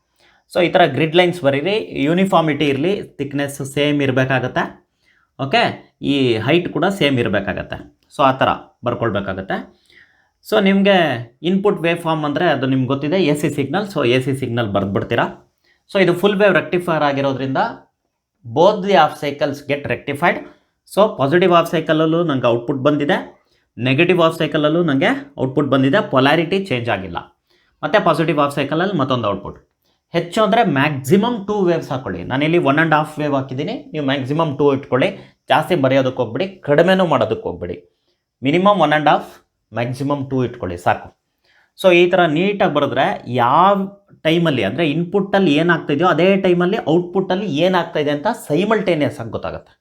ಸೊ ಈ ಥರ ಗ್ರಿಡ್ ಲೈನ್ಸ್ ಬರೀರಿ. ಯೂನಿಫಾರ್ಮಿಟಿ ಇರಲಿ, ಥಿಕ್ನೆಸ್ ಸೇಮ್ ಇರಬೇಕಾಗತ್ತೆ. ಓಕೆ, ಈ ಹೈಟ್ ಕೂಡ ಸೇಮ್ ಇರಬೇಕಾಗತ್ತೆ. ಸೊ ಆ ಥರ ಬರ್ಕೊಳ್ಬೇಕಾಗತ್ತೆ. ಸೊ ನಿಮಗೆ ಇನ್ಪುಟ್ ವೇವ್ ಫಾರ್ಮ್ ಅಂದರೆ ಅದು ನಿಮ್ಗೆ ಗೊತ್ತಿದೆ, AC signal. So AC signal ಬರೆದ್ಬಿಡ್ತೀರಾ. ಸೊ ಇದು ಫುಲ್ ವೇವ್ ರೆಕ್ಟಿಫೈರ್ ಆಗಿರೋದ್ರಿಂದ both the half cycles get rectified. So positive half ಸೈಕಲಲ್ಲೂ ನನಗೆ ಔಟ್ಪುಟ್ ಬಂದಿದೆ, ನೆಗೆಟಿವ್ ಆಫ್ ಸೈಕಲಲ್ಲೂ ನನಗೆ ಔಟ್ಪುಟ್ ಬಂದಿದೆ. ಪೊಲ್ಯಾರಿಟಿ ಚೇಂಜ್ ಆಗಿಲ್ಲ. ಮತ್ತು ಪಾಸಿಟಿವ್ ಆಫ್ ಸೈಕಲಲ್ಲಿ ಮತ್ತೊಂದು ಔಟ್ಪುಟ್. ಹೆಚ್ಚು ಅಂದರೆ ಮ್ಯಾಕ್ಸಿಮಮ್ 2 ವೇವ್ಸ್ ಹಾಕ್ಕೊಳ್ಳಿ. ನಾನಿಲ್ಲಿ 1.5 ವೇವ್ ಹಾಕಿದ್ದೀನಿ, ನೀವು ಮ್ಯಾಕ್ಸಿಮಮ್ 2 ಇಟ್ಕೊಳ್ಳಿ. ಜಾಸ್ತಿ ಬರೆಯೋದಕ್ಕೆ ಹೋಗ್ಬಿಡಿ, ಕಡಿಮೆನೂ ಮಾಡೋದಕ್ಕೆ ಹೋಗ್ಬಿಡಿ. ಮಿನಿಮಮ್ 1.5, ಮ್ಯಾಕ್ಸಿಮಮ್ 2 ಇಟ್ಕೊಳ್ಳಿ ಸಾಕು. ಸೊ ಈ ಥರ ನೀಟಾಗಿ ಬರೆದ್ರೆ ಯಾವ ಟೈಮಲ್ಲಿ ಅಂದರೆ ಇನ್ಪುಟ್ಟಲ್ಲಿ ಏನಾಗ್ತಾಯಿದೆಯೋ ಅದೇ ಟೈಮಲ್ಲಿ ಔಟ್ಪುಟ್ಟಲ್ಲಿ ಏನಾಗ್ತಾಯಿದೆ ಅಂತ ಸೈಮಲ್ಟೇನಿಯಸ್ ಆಗಿ ಗೊತ್ತಾಗುತ್ತೆ.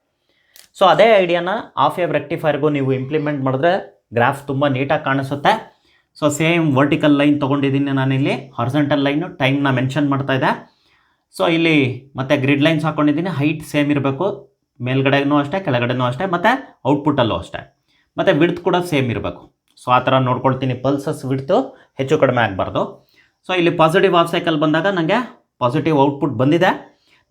ಸೊ ಅದೇ ಐಡಿಯಾನ ಆಫ್ ವೇವ್ ರೆಕ್ಟಿಫೈರ್ಗೂ ನೀವು ಇಂಪ್ಲಿಮೆಂಟ್ ಮಾಡಿದ್ರೆ ಗ್ರಾಫ್ ತುಂಬ ನೀಟಾಗಿ ಕಾಣಿಸುತ್ತೆ. ಸೊ ಸೇಮ್ ವರ್ಟಿಕಲ್ ಲೈನ್ ತೊಗೊಂಡಿದ್ದೀನಿ ನಾನಿಲ್ಲಿ, ಹಾರಿಜಾಂಟಲ್ ಲೈನು ಟೈಮ್ನ ಮೆನ್ಷನ್ ಮಾಡ್ತಾ ಇದೆ. ಸೊ ಇಲ್ಲಿ ಮತ್ತೆ ಗ್ರಿಡ್ ಲೈನ್ಸ್ ಹಾಕ್ಕೊಂಡಿದ್ದೀನಿ, ಹೈಟ್ ಸೇಮ್ ಇರಬೇಕು, ಮೇಲ್ಗಡೆನೂ ಅಷ್ಟೇ ಕೆಳಗಡೆನೂ ಅಷ್ಟೇ, ಮತ್ತು ಔಟ್ಪುಟ್ಟಲ್ಲೂ ಅಷ್ಟೇ, ಮತ್ತು ವಿಡ್ತ್ ಕೂಡ ಸೇಮ್ ಇರಬೇಕು. ಸೊ ಆ ಥರ ನೋಡ್ಕೊಳ್ತೀನಿ, ಪಲ್ಸಸ್ ಬಿಡ್ತು ಹೆಚ್ಚು ಕಡಿಮೆ ಆಗಬಾರ್ದು. ಸೊ ಇಲ್ಲಿ ಪಾಸಿಟಿವ್ ಹಾಫ್ ಸೈಕಲ್ ಬಂದಾಗ ನನಗೆ ಪಾಸಿಟಿವ್ ಔಟ್ಪುಟ್ ಬಂದಿದೆ,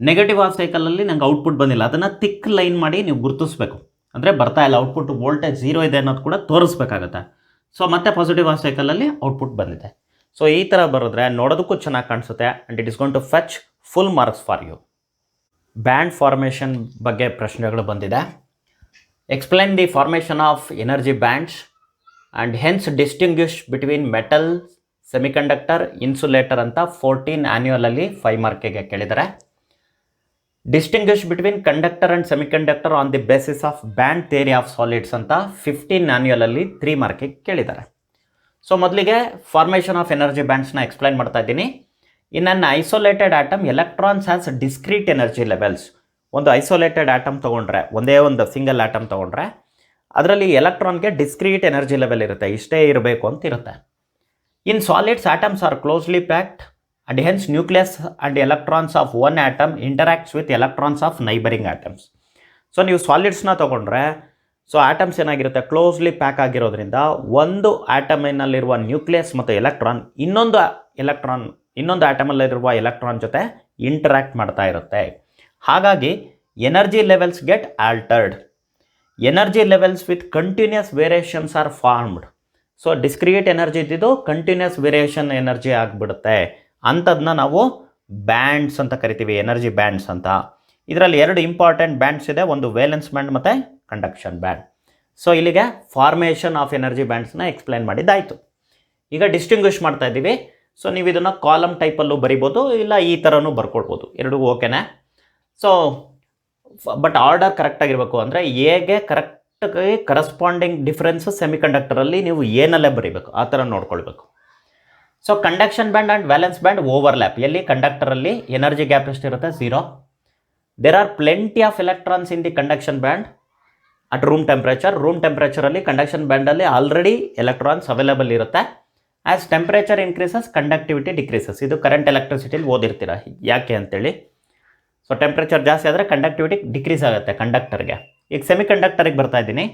ನೆಗೆಟಿವ್ ಹಾಫ್ ಸೈಕಲಲ್ಲಿ ನಂಗೆ ಔಟ್ಪುಟ್ ಬಂದಿಲ್ಲ. ಅದನ್ನು ತಿಕ್ ಲೈನ್ ಮಾಡಿ ನೀವು ಗುರುತಿಸ್ಬೇಕು, ಅಂದರೆ ಬರ್ತಾ ಇಲ್ಲ ಔಟ್ಪುಟ್, ವೋಲ್ಟೇಜ್ 0 ಇದೆ ಅನ್ನೋದು ಕೂಡ ತೋರಿಸ್ಬೇಕಾಗತ್ತೆ. ಸೊ ಮತ್ತೆ ಪಾಸಿಟಿವ್ ಹಾಫ್ ಸೈಕಲಲ್ಲಿ ಔಟ್ಪುಟ್ ಬಂದಿದೆ. ಸೊ ಈ ಥರ ಬರೆದ್ರೆ ನೋಡೋದಕ್ಕೂ ಚೆನ್ನಾಗಿ ಕಾಣಿಸುತ್ತೆ and it is going to fetch full marks for you. Band formation ಬಗ್ಗೆ ಪ್ರಶ್ನೆಗಳು ಬಂದಿದೆ. Explain the formation of energy bands and hence distinguish between metal, semiconductor, insulator ಅಂತ 14 ಆ್ಯನ್ಯುವಲಲ್ಲಿ 5 ಮಾರ್ಕಿಗೆ ಕೇಳಿದ್ದಾರೆ. Distinguish between conductor and semiconductor on the basis of band theory of solids ಅಂತ 15 ಆ್ಯನ್ಯುವಲಲ್ಲಿ 3 ಮಾರ್ಕಿಗೆ ಕೇಳಿದ್ದಾರೆ. ಸೊ ಮೊದಲಿಗೆ ಫಾರ್ಮೇಷನ್ ಆಫ್ ಎನರ್ಜಿ ಬ್ಯಾಂಡ್ಸ್ನ ಎಕ್ಸ್ಪ್ಲೈನ್ ಮಾಡ್ತಾ ಇದ್ದೀನಿ. In an isolated atom electrons has discrete energy levels. ಒಂದು ಐಸೋಲೇಟೆಡ್ ಆಟಮ್ ತೊಗೊಂಡ್ರೆ, ಒಂದೇ ಒಂದು ಸಿಂಗಲ್ ಆಟಮ್ ತೊಗೊಂಡ್ರೆ ಅದರಲ್ಲಿ ಎಲೆಕ್ಟ್ರಾನ್ಗೆ ಡಿಸ್ಕ್ರೀಟ್ ಎನರ್ಜಿ ಲೆವೆಲ್ ಇರುತ್ತೆ, ಇಷ್ಟೇ ಇರಬೇಕು ಅಂತ ಇರುತ್ತೆ. In solids atoms are closely packed and hence nucleus and electrons of one atom interacts with electrons of neighboring atoms. So ನೀವು ಸಾಲಿಡ್ಸ್ನ ತೊಗೊಂಡ್ರೆ, ಸೊ ಆಟಮ್ಸ್ ಏನಾಗಿರುತ್ತೆ, ಕ್ಲೋಸ್ಲಿ ಪ್ಯಾಕ್ ಆಗಿರೋದ್ರಿಂದ ಒಂದು ಆಟಮಿನಲ್ಲಿರುವ ನ್ಯೂಕ್ಲಿಯಸ್ ಮತ್ತು ಎಲೆಕ್ಟ್ರಾನ್ ಇನ್ನೊಂದು ಆಟಮಲ್ಲಿರುವ ಎಲೆಕ್ಟ್ರಾನ್ ಜೊತೆ ಇಂಟರಾಕ್ಟ್ ಮಾಡ್ತಾ ಇರುತ್ತೆ. ಹಾಗಾಗಿ energy levels get altered. Energy levels with continuous variations are formed. So discrete energy ಇದ್ದಿದ್ದು ಕಂಟಿನ್ಯೂಸ್ ವೇರಿಯೇಷನ್ ಎನರ್ಜಿ ಆಗಿಬಿಡುತ್ತೆ. ಅಂಥದನ್ನ ನಾವು ಬ್ಯಾಂಡ್ಸ್ ಅಂತ ಕರಿತೀವಿ, ಎನರ್ಜಿ ಬ್ಯಾಂಡ್ಸ್ ಅಂತ. ಇದರಲ್ಲಿ 2 ಇಂಪಾರ್ಟೆಂಟ್ ಬ್ಯಾಂಡ್ಸ್ ಇದೆ, ಒಂದು ವೇಲೆನ್ಸ್ ಬ್ಯಾಂಡ್ ಮತ್ತು ಕಂಡಕ್ಷನ್ ಬ್ಯಾಂಡ್. ಸೊ ಇಲ್ಲಿಗೆ ಫಾರ್ಮೇಷನ್ ಆಫ್ ಎನರ್ಜಿ ಬ್ಯಾಂಡ್ಸ್ನ ಎಕ್ಸ್ಪ್ಲೈನ್ ಮಾಡಿದ್ದಾಯಿತು. ಈಗ ಡಿಸ್ಟಿಂಗ್ವಿಷ್ ಮಾಡ್ತಾ ಇದ್ದೀವಿ. ಸೊ ನೀವು ಇದನ್ನು ಕಾಲಮ್ ಟೈಪಲ್ಲೂ ಬರಿಬೋದು, ಇಲ್ಲ ಈ ಥರನೂ ಬರ್ಕೊಳ್ಬೋದು, ಎರಡೂ ಓಕೆನಾ. ಸೊ ಬಟ್ ಆರ್ಡರ್ ಕರೆಕ್ಟಾಗಿರಬೇಕು, ಅಂದರೆ ಎಗೆ ಕರೆಕ್ಟಾಗಿ ಕರೆಸ್ಪಾಂಡಿಂಗ್ ಡಿಫ್ರೆನ್ಸ್ ಸೆಮಿಕಂಡಕ್ಟರಲ್ಲಿ ನೀವು ಏನಲ್ಲೇ ಬರೀಬೇಕು, ಆ ಥರ ನೋಡ್ಕೊಳ್ಬೇಕು. So conduction band and valence band overlap. ಎಲ್ಲಿ ಕಂಡಕ್ಟರಲ್ಲಿ ಎನರ್ಜಿ ಗ್ಯಾಪ್ ಎಷ್ಟಿರುತ್ತೆ, 0. There are plenty of electrons in the conduction band at room temperature. Room ಟೆಂಪ್ರೇಚರಲ್ಲಿ ಕಂಡಕ್ಷನ್ ಬ್ಯಾಂಡಲ್ಲಿ ಆಲ್ರೆಡಿ ಎಲೆಕ್ಟ್ರಾನ್ಸ್ ಅವೈಲೇಬಲ್ ಇರುತ್ತೆ. As temperature increases conductivity decreases. ಇದು ಕರೆಂಟ್ ಎಲೆಕ್ಟ್ರಿಸಿಟಿಲಿ ಓದಿರ್ತೀರ ಯಾಕೆ ಅಂತೇಳಿ. ಸೊ ಟೆಂಪ್ರೇಚರ್ ಜಾಸ್ತಿ ಆದರೆ ಕಂಡಕ್ಟಿವಿಟಿ ಡಿಕ್ರೀಸ್ ಆಗುತ್ತೆ ಕಂಡಕ್ಟರ್ಗೆ. ಈಗ ಸೆಮಿ ಕಂಡಕ್ಟರಿಗೆ ಬರ್ತಾ ಇದ್ದೀನಿ.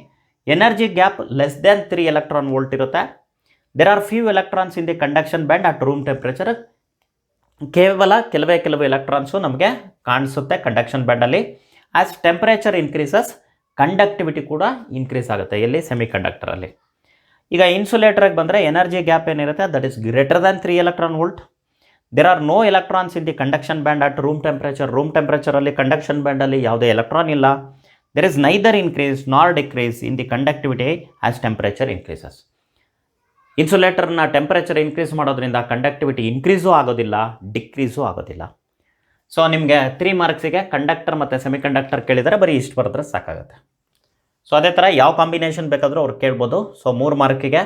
Energy gap less than 3 electron volt ಇರುತ್ತೆ. There are few electrons in the conduction band at room temperature. ಕೆಲವು ಎಲೆಕ್ಟ್ರಾನ್ಸು ನಮಗೆ ಕಾಣಿಸುತ್ತೆ ಕಂಡಕ್ಷನ್ ಬ್ಯಾಂಡಲ್ಲಿ. ಆ್ಯಸ್ ಟೆಂಪ್ರೇಚರ್ ಇನ್ಕ್ರೀಸಸ್ ಕಂಡಕ್ಟಿವಿಟಿ ಕೂಡ ಇನ್ಕ್ರೀಸ್ ಆಗುತ್ತೆ, ಎಲ್ಲಿ ಸೆಮಿ ಕಂಡಕ್ಟರಲ್ಲಿ. ಈಗ ಇನ್ಸುಲೇಟರ್ಗೆ ಬಂದರೆ ಎನರ್ಜಿ ಗ್ಯಾಪ್ ಏನಿರುತ್ತೆ, that is greater than 3 electron volt. There are no electrons in the conduction band at room temperature. Room ಟೆಂಪ್ರೇಚರಲ್ಲಿ ಕಂಡಕ್ಷನ್ ಬ್ಯಾಂಡಲ್ಲಿ ಯಾವುದೇ ಎಲೆಕ್ಟ್ರಾನ್ ಇಲ್ಲ. There is neither increase nor decrease in the conductivity as temperature increases. ಇನ್ಸುಲೇಟರ್ನ ಟೆಂಪ್ರೇಚರ್ ಇನ್ಕ್ರೀಸ್ ಮಾಡೋದ್ರಿಂದ ಕಂಡಕ್ಟಿವಿಟಿ ಇನ್ಕ್ರೀಸು ಆಗೋದಿಲ್ಲ, ಡಿಕ್ರೀಸು ಆಗೋದಿಲ್ಲ. ಸೊ ನಿಮಗೆ 3 ಮಾರ್ಕ್ಸಿಗೆ ಕಂಡಕ್ಟರ್ ಮತ್ತು ಸೆಮಿಕಂಡಕ್ಟರ್ ಕೇಳಿದರೆ ಬರೀ ಇಷ್ಟು ಬರೆದ್ರೆ ಸಾಕಾಗುತ್ತೆ. ಸೊ ಅದೇ ಥರ ಯಾವ ಕಾಂಬಿನೇಷನ್ ಬೇಕಾದರೂ ಅವ್ರು ಕೇಳ್ಬೋದು. ಸೊ 3 ಮಾರ್ಕಿಗೆ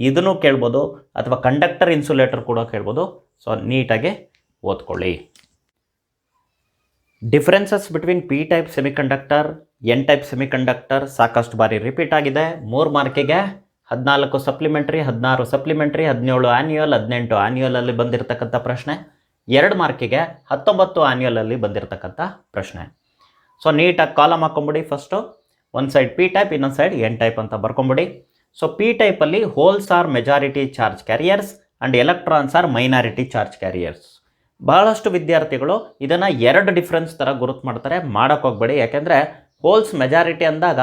ಇದನ್ನು ಕೇಳ್ಬೋದು, ಅಥವಾ ಕಂಡಕ್ಟರ್ ಇನ್ಸುಲೇಟರ್ ಕೂಡ ಕೇಳ್ಬೋದು. ಸೊ ನೀಟಾಗಿ ಓದ್ಕೊಳ್ಳಿ. Differences between P type semiconductor, N type semiconductor ಸಾಕಷ್ಟು ಬಾರಿ ರಿಪೀಟ್ ಆಗಿದೆ. 3 ಮಾರ್ಕಿಗೆ 14 ಸಪ್ಲಿಮೆಂಟ್ರಿ, 16 ಸಪ್ಲಿಮೆಂಟ್ರಿ, 17 ಆ್ಯನ್ಯುವಲ್, 18 ಆ್ಯನ್ಯುವಲಲ್ಲಿ ಬಂದಿರತಕ್ಕಂಥ ಪ್ರಶ್ನೆ. 2 ಮಾರ್ಕಿಗೆ 19 ಆ್ಯನ್ಯುವಲಲ್ಲಿ ಬಂದಿರತಕ್ಕಂಥ ಪ್ರಶ್ನೆ. ಸೊ ನೀಟಾಗಿ ಕಾಲಮ್ ಹಾಕೊಂಬಿಡಿ. ಫಸ್ಟು ಒಂದು ಸೈಡ್ ಪಿ ಟೈಪ್, ಇನ್ನೊಂದು ಸೈಡ್ ಎನ್ ಟೈಪ್ ಅಂತ ಬರ್ಕೊಂಬಿಡಿ. ಸೊ ಪಿ ಟೈಪಲ್ಲಿ holes are majority charge carriers and electrons are minority charge carriers. ಬಹಳಷ್ಟು ವಿದ್ಯಾರ್ಥಿಗಳು ಇದನ್ನು 2 ಡಿಫ್ರೆನ್ಸ್ ಥರ ಗುರುತು ಮಾಡ್ತಾರೆ. ಮಾಡೋಕ್ಕೋಗ್ಬೇಡಿ, ಯಾಕೆಂದರೆ ಹೋಲ್ಸ್ ಮೆಜಾರಿಟಿ ಅಂದಾಗ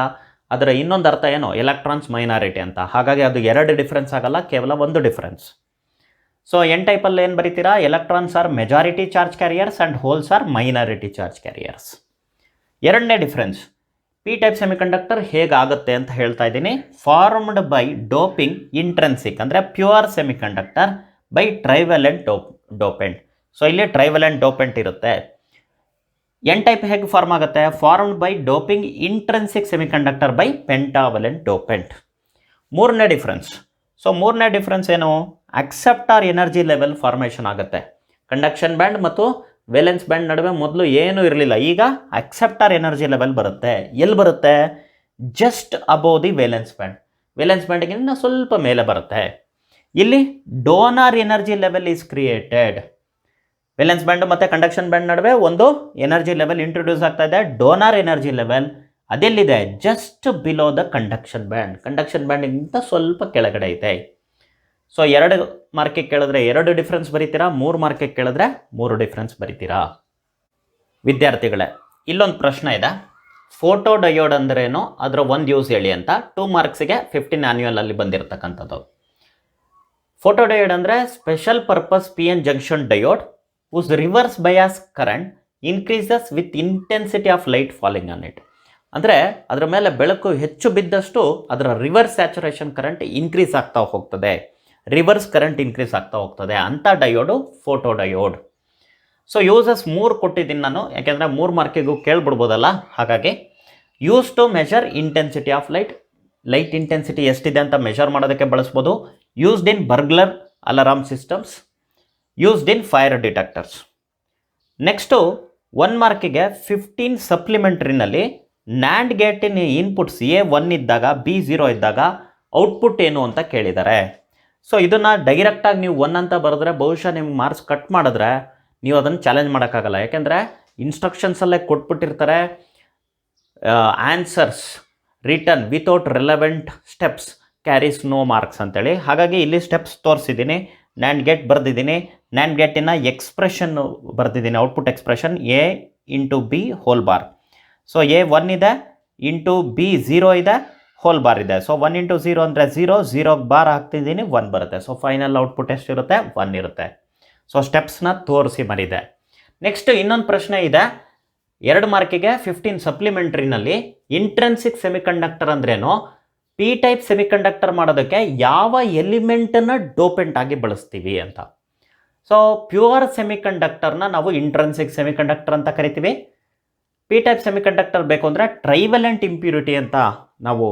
ಅದರ ಇನ್ನೊಂದು ಅರ್ಥ ಏನು, ಎಲೆಕ್ಟ್ರಾನ್ಸ್ ಮೈನಾರಿಟಿ ಅಂತ. ಹಾಗಾಗಿ ಅದು 2 ಡಿಫ್ರೆನ್ಸ್ ಆಗಲ್ಲ, ಕೇವಲ 1 ಡಿಫ್ರೆನ್ಸ್. ಸೊ ಎನ್ ಟೈಪಲ್ಲಿ ಏನು ಬರೀತೀರಾ, electrons are majority charge carriers and holes are minority charge carriers. 2ನೇ ಡಿಫ್ರೆನ್ಸ್, ಪಿ ಟೈಪ್ ಸೆಮಿಕಂಡಕ್ಟರ್ ಹೇಗಾಗುತ್ತೆ ಅಂತ ಹೇಳ್ತಾ ಇದ್ದೀನಿ. ಫಾರ್ಮ್ಡ್ ಬೈ ಡೋಪಿಂಗ್ ಇಂಟ್ರೆನ್ಸಿಕ್, ಅಂದರೆ pure semiconductor, by trivalent dopant. So ಇಲ್ಲಿ ಟ್ರೈವೆಲೆಂಟ್ ಡೋಪೆಂಟ್ ಇರುತ್ತೆ. ಎನ್ ಟೈಪ್ ಹೇಗೆ ಫಾರ್ಮ್ ಆಗುತ್ತೆ, formed by doping intrinsic semiconductor by pentavalent dopant. 3ನೇ ಡಿಫ್ರೆನ್ಸ್. ಸೊ 3ನೇ ಡಿಫ್ರೆನ್ಸ್ ಏನು, ಅಕ್ಸೆಪ್ಟಾರ್ ಎನರ್ಜಿ ಲೆವೆಲ್ ಫಾರ್ಮೇಷನ್ ಆಗುತ್ತೆ. ಕಂಡಕ್ಷನ್ ಬ್ಯಾಂಡ್ ಮತ್ತು ವೇಲೆನ್ಸ್ ಬ್ಯಾಂಡ್ ನಡುವೆ ಮೊದಲು ಏನೂ ಇರಲಿಲ್ಲ, ಈಗ ಅಕ್ಸೆಪ್ಟಾರ್ ಎನರ್ಜಿ ಲೆವೆಲ್ ಬರುತ್ತೆ. ಎಲ್ಲಿ ಬರುತ್ತೆ, just above the valence band. Valence ಬ್ಯಾಂಡ್ಗಿಂತ ಸ್ವಲ್ಪ ಮೇಲೆ ಬರುತ್ತೆ. ಇಲ್ಲಿ donor energy level is created. Valence band ಮತ್ತು ಕಂಡಕ್ಷನ್ ಬ್ಯಾಂಡ್ ನಡುವೆ ಒಂದು ಎನರ್ಜಿ ಲೆವೆಲ್ ಇಂಟ್ರೊಡ್ಯೂಸ್ ಆಗ್ತಾ ಇದೆ, ಡೋನರ್ ಎನರ್ಜಿ ಲೆವೆಲ್. ಅದೆಲ್ಲಿದೆ? ಜಸ್ಟ್ ಬಿಲೋ ದ ಕಂಡಕ್ಷನ್ ಬ್ಯಾಂಡ್ಗಿಂತ ಸ್ವಲ್ಪ ಕೆಳಗಡೆ ಇದೆ. ಸೊ 2 ಮಾರ್ಕಿಗೆ ಕೇಳಿದ್ರೆ 2 ಡಿಫ್ರೆನ್ಸ್ ಬರೀತೀರಾ, 3 ಮಾರ್ಕಿಗೆ ಕೇಳಿದ್ರೆ 3 ಡಿಫ್ರೆನ್ಸ್ ಬರೀತೀರಾ. ವಿದ್ಯಾರ್ಥಿಗಳೇ, ಇಲ್ಲೊಂದು ಪ್ರಶ್ನೆ ಇದೆ. ಫೋಟೋ ಡಯೋಡ್ ಅಂದ್ರೇನು, ಅದರ ಒಂದು ಯೂಸ್ ಹೇಳಿ ಅಂತ 2 ಮಾರ್ಕ್ಸಿಗೆ 15 ಆನ್ಯುವಲ್ ಅಲ್ಲಿ ಬಂದಿರತಕ್ಕಂಥದ್ದು. ಫೋಟೋ ಡಯೋಡ್ ಅಂದರೆ special purpose PN junction diode whose reverse bias current increases with intensity of light falling on it. ಅಂದರೆ ಅದರ ಮೇಲೆ ಬೆಳಕು ಹೆಚ್ಚು ಬಿದ್ದಷ್ಟು ಅದರ ರಿವರ್ಸ್ ಸ್ಯಾಚುರೇಷನ್ ಕರೆಂಟ್ ಇನ್ಕ್ರೀಸ್ ಆಗ್ತಾ ಹೋಗ್ತದೆ, ರಿವರ್ಸ್ ಕರೆಂಟ್ ಇನ್ಕ್ರೀಸ್ ಆಗ್ತಾ ಹೋಗ್ತದೆ ಅಂತ diode photo diode. So uses 3 ಕೊಟ್ಟಿದ್ದೀನಿ ನಾನು, ಯಾಕೆಂದರೆ 3 ಮಾರ್ಕಿಗೂ ಕೇಳ್ಬಿಡ್ಬೋದಲ್ಲ. ಹಾಗಾಗಿ use to measure intensity of light intensity ಎಷ್ಟಿದೆ ಅಂತ ಮೆಷರ್ ಮಾಡೋದಕ್ಕೆ ಬಳಸ್ಬೋದು. Used in burglar alarm systems, used in fire detectors. Next 1 ಮಾರ್ಕಿಗೆ 15 ಸಪ್ಲಿಮೆಂಟ್ರಿನಲ್ಲಿ ನ್ಯಾಂಡ್ ಗೇಟಿನ ಇನ್ಪುಟ್ಸ್ A1 ಇದ್ದಾಗ B0 ಇದ್ದಾಗ ಔಟ್ಪುಟ್ ಏನು ಅಂತ ಕೇಳಿದ್ದಾರೆ. ಸೊ ಇದನ್ನು ಡೈರೆಕ್ಟಾಗಿ ನೀವು 1 ಅಂತ ಬರೆದ್ರೆ ಬಹುಶಃ ನಿಮ್ಗೆ ಮಾರ್ಕ್ಸ್ ಕಟ್ ಮಾಡಿದ್ರೆ ನೀವು ಅದನ್ನು ಚಾಲೆಂಜ್ ಮಾಡೋಕ್ಕಾಗಲ್ಲ. ಯಾಕೆಂದರೆ ಇನ್ಸ್ಟ್ರಕ್ಷನ್ಸಲ್ಲೇ ಕೊಟ್ಬಿಟ್ಟಿರ್ತಾರೆ answers return without relevant steps carries no marks ಅಂತೇಳಿ. ಹಾಗಾಗಿ ಇಲ್ಲಿ ಸ್ಟೆಪ್ಸ್ ತೋರಿಸಿದ್ದೀನಿ, ನ್ಯಾಂಡ್ ಗೇಟ್ ಬರೆದಿದ್ದೀನಿ, ನ್ಯಾಂಡ್ ಗೇಟಿನ ಎಕ್ಸ್ಪ್ರೆಷನ್ ಬರೆದಿದ್ದೀನಿ, output expression A into B whole bar. So A1 ಇದೆ ಇಂಟು B0 ಇದೆ ಹೋಲ್ ಬಾರ್ ಇದೆ. ಸೊ 1 ಇಂಟು 0 ಅಂದರೆ 0 ಬಾರ್ ಹಾಕ್ತಿದ್ದೀನಿ 1 ಬರುತ್ತೆ. ಸೊ ಫೈನಲ್ ಔಟ್ಪುಟ್ ಎಷ್ಟಿರುತ್ತೆ? 1 ಇರುತ್ತೆ. ಸೊ ಸ್ಟೆಪ್ಸ್ನ ತೋರಿಸಿ ಮರಿದೆ. ನೆಕ್ಸ್ಟ್ ಇನ್ನೊಂದು ಪ್ರಶ್ನೆ ಇದೆ 2 ಮಾರ್ಕಿಗೆ 15 ಸಪ್ಲಿಮೆಂಟ್ರಿನಲ್ಲಿ ಇಂಟ್ರೆನ್ಸಿಕ್ ಸೆಮಿಕಂಡಕ್ಟರ್ ಅಂದ್ರೇನು, P ಟೈಪ್ ಸೆಮಿಕಂಡಕ್ಟರ್ ಮಾಡೋದಕ್ಕೆ ಯಾವ ಎಲಿಮೆಂಟನ್ನು ಡೋಪೆಂಟ್ ಆಗಿ ಬಳಸ್ತೀವಿ ಅಂತ. ಸೊ ಪ್ಯೂರ್ ಸೆಮಿಕಂಡಕ್ಟರ್ನ ನಾವು ಇಂಟ್ರೆನ್ಸಿಕ್ ಸೆಮಿಕಂಡಕ್ಟರ್ ಅಂತ ಕರಿತೀವಿ. P ಟೈಪ್ ಸೆಮಿಕಂಡಕ್ಟರ್ ಬೇಕು ಅಂದರೆ ಟ್ರೈವೆಲೆಂಟ್ ಇಂಪ್ಯೂರಿಟಿ ಅಂತ ನಾವು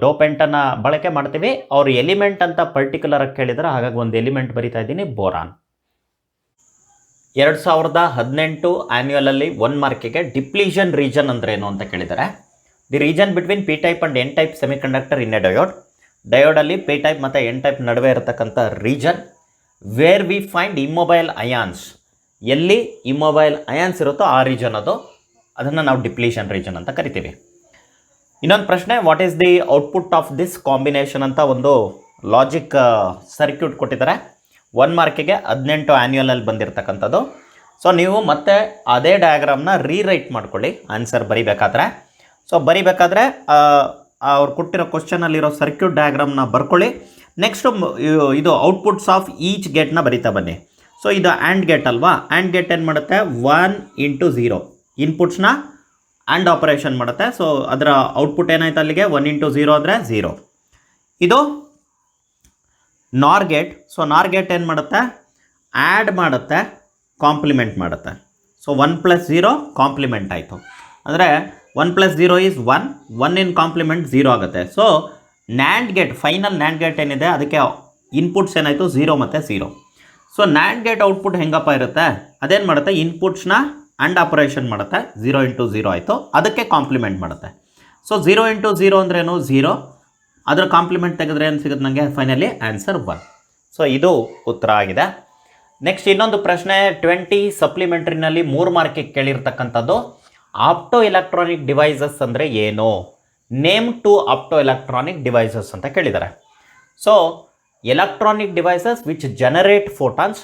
ಡೋಪೆಂಟನ್ನು ಬಳಕೆ ಮಾಡ್ತೀವಿ. ಅವ್ರು ಎಲಿಮೆಂಟ್ ಅಂತ ಪರ್ಟಿಕ್ಯುಲರ್ ಆಗಿ ಕೇಳಿದರೆ, ಹಾಗಾಗಿ ಒಂದು ಎಲಿಮೆಂಟ್ ಬರಿತಾ ಇದ್ದೀನಿ, ಬೋರಾನ್. 2018 ಆನ್ಯುವಲಲ್ಲಿ 1 ಮಾರ್ಕಿಗೆ ಡಿಪ್ಲೀಷನ್ ರೀಜನ್ ಅಂದ್ರೇನು ಅಂತ ಕೇಳಿದ್ದಾರೆ. The region between P type and N type semiconductor in a ಡಯೋಡಲ್ಲಿ P ಟೈಪ್ ಮತ್ತು N ಟೈಪ್ ನಡುವೆ ಇರತಕ್ಕಂಥ region where we find immobile ions, ಎಲ್ಲಿ ಇಮ್ಮೊಬೈಲ್ ಅಯಾನ್ಸ್ ಇರುತ್ತೋ ಆ ರೀಜನ್ ಅದನ್ನು ನಾವು ಡಿಪ್ಲೀಷನ್ ರೀಜನ್ ಅಂತ ಕರಿತೀವಿ. ಇನ್ನೊಂದು ಪ್ರಶ್ನೆ, what is the output of this combination ಅಂತ ಒಂದು ಲಾಜಿಕ್ ಸರ್ಕ್ಯೂಟ್ ಕೊಟ್ಟಿದ್ದಾರೆ. 1 ಮಾರ್ಕಿಗೆ 18 ಆನ್ಯುವಲಲ್ಲಿ ಬಂದಿರತಕ್ಕಂಥದ್ದು. ಸೊ ನೀವು ಮತ್ತೆ ಅದೇ ಡಯಾಗ್ರಾಮ್ನ ರೀರೈಟ್ ಮಾಡ್ಕೊಳ್ಳಿ ಆನ್ಸರ್ ಬರಿಬೇಕಾದ್ರೆ. ಸೊ ಬರಿಬೇಕಾದ್ರೆ ಅವ್ರು ಕೊಟ್ಟಿರೋ ಕ್ವಶನಲ್ಲಿರೋ ಸರ್ಕ್ಯೂಟ್ ಡಯಾಗ್ರಾಮ್ನ ಬರ್ಕೊಳ್ಳಿ. ನೆಕ್ಸ್ಟು ಇದು ಔಟ್ಪುಟ್ಸ್ ಆಫ್ ಈಚ್ ಗೇಟ್ನ ಬರಿತಾ ಬನ್ನಿ. ಸೊ ಇದು ಆ್ಯಂಡ್ ಗೇಟ್ ಅಲ್ವಾ, ಆ್ಯಂಡ್ ಗೇಟ್ ಏನು ಮಾಡುತ್ತೆ? 1 ಇಂಟು 0 ಇನ್ಪುಟ್ಸ್ನ ಆ್ಯಂಡ್ ಆಪರೇಷನ್ ಮಾಡುತ್ತೆ. ಸೊ ಅದರ ಔಟ್ಪುಟ್ ಏನಾಯ್ತು ಅಲ್ಲಿಗೆ? 1 ಇಂಟು 0 ಅಂದರೆ 0. ಇದು ನಾರ್ ಗೇಟ್. ಸೊ ನಾರ್ ಗೇಟ್ ಏನು ಮಾಡುತ್ತೆ? ಆ್ಯಡ್ ಮಾಡುತ್ತೆ, ಕಾಂಪ್ಲಿಮೆಂಟ್ ಮಾಡುತ್ತೆ. ಸೊ 1 + 0 ಕಾಂಪ್ಲಿಮೆಂಟ್ ಆಯಿತು. ಅಂದರೆ 1 + 0 ಈಸ್ 1 ಇನ್ ಕಾಂಪ್ಲಿಮೆಂಟ್ 0 ಆಗುತ್ತೆ. So NAND gate, final NAND gate ಏನಿದೆ ಅದಕ್ಕೆ ಇನ್ಪುಟ್ಸ್ ಏನಾಯಿತು? 0 ಮತ್ತು 0. ಸೊ ನ್ಯಾಂಡ್ ಗೇಟ್ ಔಟ್ಪುಟ್ ಹೆಂಗಪ್ಪ ಇರುತ್ತೆ? ಅದೇನು ಮಾಡುತ್ತೆ? ಇನ್ಪುಟ್ಸ್ನ ಆ್ಯಂಡ್ ಆಪರೇಷನ್ ಮಾಡುತ್ತೆ. 0 ಇಂಟು 0 ಆಯಿತು, ಅದಕ್ಕೆ ಕಾಂಪ್ಲಿಮೆಂಟ್ ಮಾಡುತ್ತೆ. ಸೊ 0 ಇಂಟು 0 ಅಂದ್ರೇನು? 0. ಅದರ ಕಾಂಪ್ಲಿಮೆಂಟ್ ತೆಗೆದ್ರೆ ಏನು ಸಿಗುತ್ತೆ ನನಗೆ? Finally answer 1. ಸೊ ಇದು ಉತ್ತರ ಆಗಿದೆ. ನೆಕ್ಸ್ಟ್ ಇನ್ನೊಂದು ಪ್ರಶ್ನೆ 20 ಸಪ್ಲಿಮೆಂಟ್ರಿನಲ್ಲಿ 3 ಮಾರ್ಕಿಗೆ ಕೇಳಿರ್ತಕ್ಕಂಥದ್ದು, ಆಪ್ಟೋ ಎಲೆಕ್ಟ್ರಾನಿಕ್ ಡಿವೈಸಸ್ ಅಂದರೆ ಏನು? ನೇಮ್ 2 ಆಪ್ಟೋ ಎಲೆಕ್ಟ್ರಾನಿಕ್ ಡಿವೈಸಸ್ ಅಂತ ಕೇಳಿದ್ದಾರೆ. So electronic devices which generate photons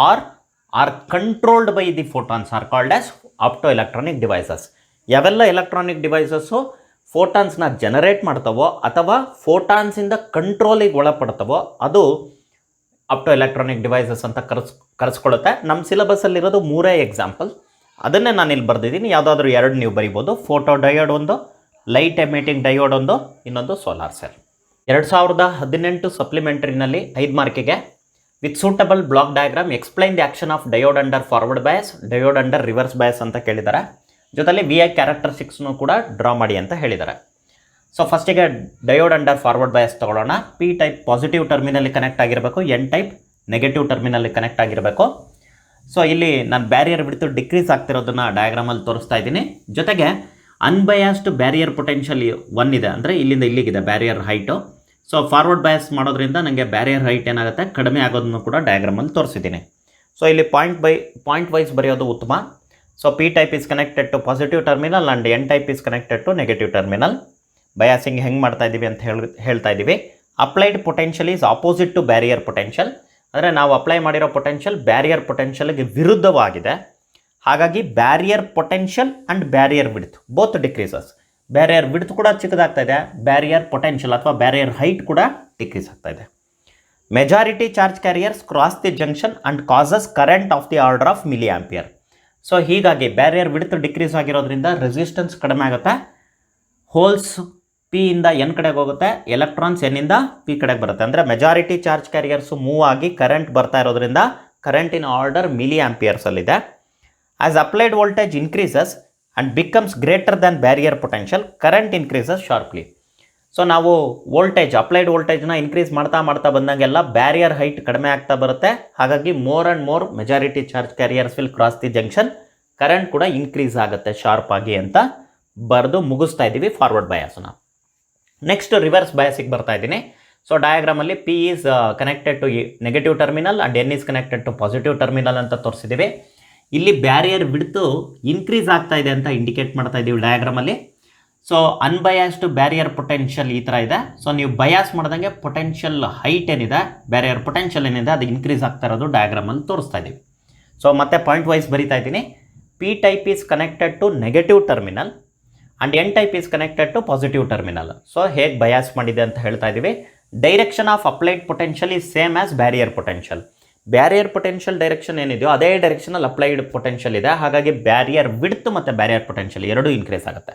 R controlled by the photons are called as opto electronic devices. ಯಾವೆಲ್ಲ ಎಲೆಕ್ಟ್ರಾನಿಕ್ ಡಿವೈಸಸ್ಸು ಫೋಟಾನ್ಸ್ನ ಜನರೇಟ್ ಮಾಡ್ತವೋ ಅಥವಾ ಫೋಟಾನ್ಸಿಂದ ಕಂಟ್ರೋಲಿಗೆ ಒಳಪಡ್ತವೋ ಅದು ಆಪ್ಟೋ ಎಲೆಕ್ಟ್ರಾನಿಕ್ ಡಿವೈಸಸ್ ಅಂತ ಕರೆಸ್ಕೊಳ್ಳುತ್ತೆ. ನಮ್ಮ ಸಿಲೆಬಸ್ಸಲ್ಲಿರೋದು 3 ಎಕ್ಸಾಂಪಲ್, ಅದನ್ನೇ ನಾನು ಇಲ್ಲಿ ಬರೆದಿದ್ದೀನಿ. ಯಾವುದಾದ್ರೂ 2 ನೀವು ಬರಿಬೋದು. ಫೋಟೋ ಡಯೋಡ್ ಒಂದು, ಲೈಟ್ ಎಮಿಟಿಂಗ್ ಡಯೋಡ್ ಒಂದು, ಇನ್ನೊಂದು ಸೋಲಾರ್ ಸೆಲ್. 2018 ಸಪ್ಲಿಮೆಂಟರಿನಲ್ಲಿ 5 ಮಾರ್ಕಿಗೆ with suitable block diagram explain the action of diode under forward bias, diode under reverse bias ಅಂತ ಕೇಳಿದ್ದಾರೆ. ಜೊತೆಲಿ VI ಕ್ಯಾರೆಕ್ಟರಿಸ್ಟಿಕ್ಸ್ನು ಕೂಡ ಡ್ರಾ ಮಾಡಿ ಅಂತ ಹೇಳಿದ್ದಾರೆ. ಸೊ ಫಸ್ಟಿಗೆ ಡಯೋಡ್ ಅಂಡರ್ ಫಾರ್ವರ್ಡ್ ಬಯಾಸ್ ತೊಗೊಳ್ಳೋಣ. P ಟೈಪ್ ಪಾಸಿಟಿವ್ ಟರ್ಮಿನಲ್ಲಿ ಕನೆಕ್ಟ್ ಆಗಿರಬೇಕು, N ಟೈಪ್ ನೆಗೆಟಿವ್ ಟರ್ಮಿನಲ್ಲಿ ಕನೆಕ್ಟ್ ಆಗಿರಬೇಕು. ಸೊ ಇಲ್ಲಿ ನಾನು ಬ್ಯಾರಿಯರ್ ಬಿಡ್ತು ಡಿಕ್ರೀಸ್ ಆಗ್ತಿರೋದನ್ನು ಡಯಾಗ್ರಾಮಲ್ಲಿ ತೋರಿಸ್ತಾ ಇದ್ದೀನಿ. ಜೊತೆಗೆ ಅನ್ಬಯಾಸ್ಡ್ ಬ್ಯಾರಿಯರ್ ಪೊಟೆನ್ಷಿಯಲ್ 1 ಇದೆ, ಅಂದರೆ ಇಲ್ಲಿಂದ ಇಲ್ಲಿಗಿದೆ barrier height. So forward bias ಮಾಡೋದ್ರಿಂದ ನನಗೆ ಬ್ಯಾರಿಯರ್ ಹೈಟ್ ಏನಾಗುತ್ತೆ? ಕಡಿಮೆ ಆಗೋದನ್ನು ಕೂಡ ಡಯಾಗ್ರಾಮಲ್ಲಿ ತೋರಿಸಿದ್ದೀನಿ. ಸೊ ಇಲ್ಲಿ ಪಾಯಿಂಟ್ ವೈಸ್ ಬರೆಯೋದು ಉತ್ತಮ. So P type is connected to positive terminal and N type is connected to negative terminal. Biasing ಹೆಂಗೆ ಮಾಡ್ತಾ ಇದ್ದೀವಿ ಅಂತ ಹೇಳ್ತಾ ಇದ್ದೀವಿ. Applied potential is opposite to barrier potential. ಅಂದರೆ ನಾವು ಅಪ್ಲೈ ಮಾಡಿರೋ ಪೊಟೆನ್ಷಿಯಲ್ ಬ್ಯಾರಿಯರ್ ಪೊಟೆನ್ಷಿಯಲ್ಗೆ ವಿರುದ್ಧವಾಗಿದೆ. ಹಾಗಾಗಿ barrier potential and barrier width both decreases. Barrier width ಕೂಡ ಚಿಕ್ಕದಾಗ್ತಾ ಇದೆ, ಬ್ಯಾರಿಯರ್ ಪೊಟೆನ್ಷಿಯಲ್ ಅಥವಾ ಬ್ಯಾರಿಯರ್ ಹೈಟ್ ಕೂಡ ಡಿಕ್ರೀಸ್ ಆಗ್ತಾ ಇದೆ. Majority charge carriers cross the junction and causes current of the order of milli ampere. So ಹೀಗಾಗಿ ಬ್ಯಾರಿಯರ್ ವಿಡ್ತ್ ಡಿಕ್ರೀಸ್ ಆಗಿರೋದ್ರಿಂದ ರೆಸಿಸ್ಟೆನ್ಸ್ ಕಡಿಮೆ ಆಗುತ್ತೆ. ಹೋಲ್ಸ್ ಪಿ ಇಂದ ಎನ್ ಕಡೆಗೆ ಹೋಗುತ್ತೆ, ಎಲೆಕ್ಟ್ರಾನ್ಸ್ ಎನ್ನಿಂದ ಪಿ ಕಡೆಗೆ ಬರುತ್ತೆ. ಅಂದರೆ ಮೆಜಾರಿಟಿ ಚಾರ್ಜ್ ಕ್ಯಾರಿಯರ್ಸು ಮೂವ್ ಆಗಿ ಕರೆಂಟ್ ಬರ್ತಾ ಇರೋದ್ರಿಂದ ಕರೆಂಟಿನ ಆರ್ಡರ್ ಮಿಲಿ ಆಂಪಿಯರ್ಸಲ್ಲಿದೆ. As applied voltage increases and becomes greater than barrier potential, current increases sharply. So ನಾವು ವೋಲ್ಟೇಜ್ ಅಪ್ಲೈಡ್ ವೋಲ್ಟೇಜ್ನ ಇನ್ಕ್ರೀಸ್ ಮಾಡ್ತಾ ಬಂದಂಗೆಲ್ಲ ಬ್ಯಾರಿಯರ್ ಹೈಟ್ ಕಡಿಮೆ ಆಗ್ತಾ ಬರುತ್ತೆ. ಹಾಗಾಗಿ more and more majority charge carriers will cross the junction, current ಕೂಡ ಇನ್ಕ್ರೀಸ್ ಆಗುತ್ತೆ ಶಾರ್ಪ್ ಆಗಿ ಅಂತ ಬರೆದು ಮುಗಿಸ್ತಾ ಇದ್ದೀವಿ ಫಾರ್ವರ್ಡ್ ಬಯಾಸನ್ನ. ನೆಕ್ಸ್ಟ್ ರಿವರ್ಸ್ ಬಯಾಸಿಗೆ ಬರ್ತಾ ಇದ್ದೀನಿ. ಸೊ ಡಯಾಗ್ರಾಮಲ್ಲಿ P is connected to negative terminal and N is connected to positive terminal ಅಂತ ತೋರಿಸಿದ್ದೀವಿ. ಇಲ್ಲಿ ಬ್ಯಾರಿಯರ್ ಬಿಡ್ತು ಇನ್ಕ್ರೀಸ್ ಆಗ್ತಾ ಇದೆ ಅಂತ ಇಂಡಿಕೇಟ್ ಮಾಡ್ತಾ ಇದ್ದೀವಿ ಡಯಾಗ್ರಾಮಲ್ಲಿ. ಸೊ ಅನ್ಬಯಾಸ್ಡ್ ಬ್ಯಾರಿಯರ್ ಪೊಟೆನ್ಷಿಯಲ್ ಈ ಥರ ಇದೆ. ಸೊ ನೀವು ಬಯಾಸ್ ಮಾಡ್ದಂಗೆ ಪೊಟೆನ್ಷಿಯಲ್ ಹೈಟ್ ಏನಿದೆ, ಬ್ಯಾರಿಯರ್ ಪೊಟೆನ್ಷಿಯಲ್ ಏನಿದೆ ಅದು ಇನ್ಕ್ರೀಸ್ ಆಗ್ತಾ ಇರೋದು ಡಯಾಗ್ರಾಮಲ್ಲಿ ತೋರಿಸ್ತಾ ಇದ್ದೀವಿ. ಸೊ ಮತ್ತೆ ಪಾಯಿಂಟ್ ವೈಸ್ ಬರಿತಾ ಇದ್ದೀನಿ. P type is connected to negative terminal and N type is connected to positive terminal. So ಹೇಗೆ ಬಯಾಸ್ ಮಾಡಿದೆ ಅಂತ ಹೇಳ್ತಾ ಇದ್ದೀವಿ. Direction of applied potential is same as barrier potential. Barrier potential direction ಏನಿದೆಯೋ ಅದೇ ಡೈರೆಕ್ಷನಲ್ಲಿ ಅಪ್ಲೈಡ್ ಪೊಟೆನ್ಷಿಯಲ್ ಇದೆ. ಹಾಗಾಗಿ ಬ್ಯಾರಿಯರ್ ವಿಡ್ತ್ ಮತ್ತು ಬ್ಯಾರಿಯರ್ ಪೊಟೆನ್ಷಿಯಲ್ ಎರಡೂ ಇನ್ಕ್ರೀಸ್ ಆಗುತ್ತೆ.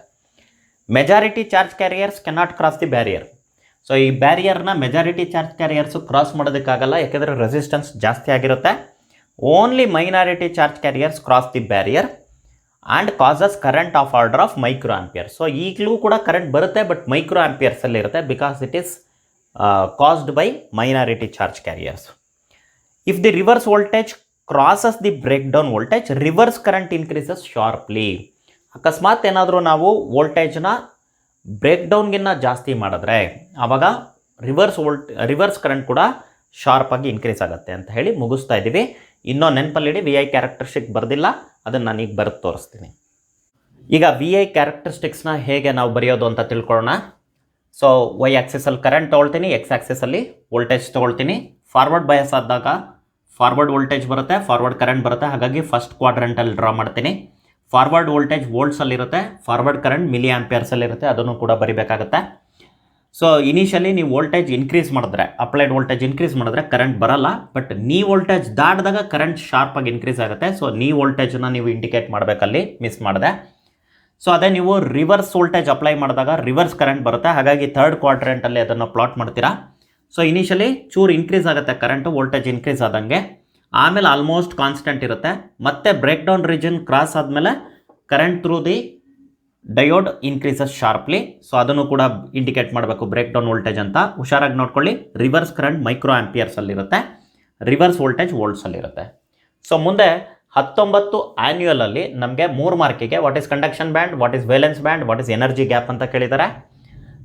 Majority charge carriers cannot cross the barrier. So ಈ ಬ್ಯಾರಿಯರ್ನ ಮೆಜಾರಿಟಿ ಚಾರ್ಜ್ ಕ್ಯಾರಿಯರ್ಸು ಕ್ರಾಸ್ ಮಾಡೋದಕ್ಕಾಗಲ್ಲ, ಯಾಕೆಂದರೆ ರೆಸಿಸ್ಟೆನ್ಸ್ ಜಾಸ್ತಿ ಆಗಿರುತ್ತೆ. Only minority charge carriers cross the barrier and causes current of order of micro ampere. So ಈಗಲೂ ಕೂಡ ಕರೆಂಟ್ ಬರುತ್ತೆ, ಬಟ್ ಮೈಕ್ರೋ ಆಂಪಿಯರ್ಸಲ್ಲಿ ಇರುತ್ತೆ, because it is caused by minority charge carriers. If the reverse voltage crosses the break down voltage, reverse current increases sharply. ಅಕಸ್ಮಾತ್ ಏನಾದರೂ ನಾವು ವೋಲ್ಟೇಜ್ನ ಬ್ರೇಕ್ ಡೌನ್ಗಿನ್ನ ಜಾಸ್ತಿ ಮಾಡಿದ್ರೆ ಆವಾಗ ರಿವರ್ಸ್ ಕರೆಂಟ್ ಕೂಡ ಶಾರ್ಪಾಗಿ ಇನ್ಕ್ರೀಸ್ ಆಗುತ್ತೆ ಅಂತ ಹೇಳಿ ಮುಗಿಸ್ತಾ ಇದ್ದೀವಿ. ಇನ್ನೂ ನೆನಪಲ್ಲಿಡಿ, ವಿ ಐ ಕ್ಯಾರೆಕ್ಟರಿಸ್ಟಿಕ್ ಬರೆದಿಲ್ಲ, ಅದನ್ನು ನಾನೀಗ ಬರೆದು ತೋರಿಸ್ತೀನಿ. ಈಗ ವಿ ಐ ಕ್ಯಾರೆಕ್ಟರಿಸ್ಟಿಕ್ಸ್ನ ಹೇಗೆ ನಾವು ಬರೆಯೋದು ಅಂತ ತಿಳ್ಕೊಳ್ಳೋಣ. ಸೊ ವೈ ಆಕ್ಸಿಸಲ್ಲಿ ಕರೆಂಟ್ ತೊಗೊಳ್ತೀನಿ, ಎಕ್ಸ್ ಆಕ್ಸಿಸಲ್ಲಿ ವೋಲ್ಟೇಜ್ ತೊಗೊಳ್ತೀನಿ. ಫಾರ್ವರ್ಡ್ ಬಯಾಸ್ ಆದಾಗ ಫಾರ್ವರ್ಡ್ ವೋಲ್ಟೇಜ್ ಬರುತ್ತೆ, ಫಾರ್ವರ್ಡ್ ಕರೆಂಟ್ ಬರುತ್ತೆ. ಹಾಗಾಗಿ ಫಸ್ಟ್ ಕ್ವಾಡ್ರೆಂಟಲ್ಲಿ ಡ್ರಾ ಮಾಡ್ತೀನಿ. ಫಾರ್ವರ್ಡ್ ವೋಲ್ಟೇಜ್ ವೋಲ್ಟ್ಸಲ್ಲಿರುತ್ತೆ, ಫಾರ್ವರ್ಡ್ ಕರೆಂಟ್ ಮಿಲಿ ಆಂಪಿಯರ್ಸಲ್ಲಿರುತ್ತೆ, ಅದನ್ನು ಕೂಡ ಬರಿಬೇಕಾಗುತ್ತೆ. ಸೊ ಇನಿಷಿಯಲಿ ನೀವು ವೋಲ್ಟೇಜ್ ಇನ್ಕ್ರೀಸ್ ಮಾಡಿದ್ರೆ, ಅಪ್ಲೈಡ್ ವೋಲ್ಟೇಜ್ ಇನ್ಕ್ರೀಸ್ ಮಾಡಿದ್ರೆ ಕರೆಂಟ್ ಬರಲ್ಲ, ಬಟ್ ನೀ ವೋಲ್ಟೇಜ್ ದಾಟಿದಾಗ ಕರೆಂಟ್ ಶಾರ್ಪಾಗಿ ಇನ್ಕ್ರೀಸ್ ಆಗುತ್ತೆ. ಸೊ ನೀ ವೋಲ್ಟೇಜನ್ನು ನೀವು ಇಂಡಿಕೇಟ್ ಮಾಡಬೇಕಲ್ಲಿ, ಮಿಸ್ ಮಾಡಿದೆ. ಸೊ ಅದೇ ನೀವು ರಿವರ್ಸ್ ವೋಲ್ಟೇಜ್ ಅಪ್ಲೈ ಮಾಡಿದಾಗ ರಿವರ್ಸ್ ಕರೆಂಟ್ ಬರುತ್ತೆ. ಹಾಗಾಗಿ ಥರ್ಡ್ ಕ್ವಾಡ್ರೆಂಟಲ್ಲಿ ಅದನ್ನು ಪ್ಲಾಟ್ ಮಾಡ್ತೀರಾ. ಸೊ ಇನಿಷಿಯಲಿ ಚೂರು ಇನ್ಕ್ರೀಸ್ ಆಗುತ್ತೆ ಕರೆಂಟು, ವೋಲ್ಟೇಜ್ ಇನ್ಕ್ರೀಸ್ ಆದಂಗೆ. ಆಮೇಲೆ ಆಲ್ಮೋಸ್ಟ್ ಕಾನ್ಸ್ಟೆಂಟ್ ಇರುತ್ತೆ. ಮತ್ತೆ ಬ್ರೇಕ್ ಡೌನ್ ರೀಜನ್ ಕ್ರಾಸ್ ಆದಮೇಲೆ current through the diode increases sharply. So ಅದನ್ನು ಕೂಡ ಇಂಡಿಕೇಟ್ ಮಾಡಬೇಕು ಬ್ರೇಕ್ ಡೌನ್ ವೋಲ್ಟೇಜ್ ಅಂತ. ಹುಷಾರಾಗಿ ನೋಡ್ಕೊಳ್ಳಿ, ರಿವರ್ಸ್ ಕರೆಂಟ್ ಮೈಕ್ರೋ ಆಂಪಿಯರ್ಸಲ್ಲಿರುತ್ತೆ, ರಿವರ್ಸ್ ವೋಲ್ಟೇಜ್ ವೋಲ್ಟ್ಸಲ್ಲಿರುತ್ತೆ. ಸೊ ಮುಂದೆ 19 ಆ್ಯನ್ಯುಯಲಲ್ಲಿ ನಮಗೆ 3 ಮಾರ್ಕಿಗೆ what is conduction band, what is valence band, what is energy gap ಅಂತ ಕೇಳಿದ್ದಾರೆ.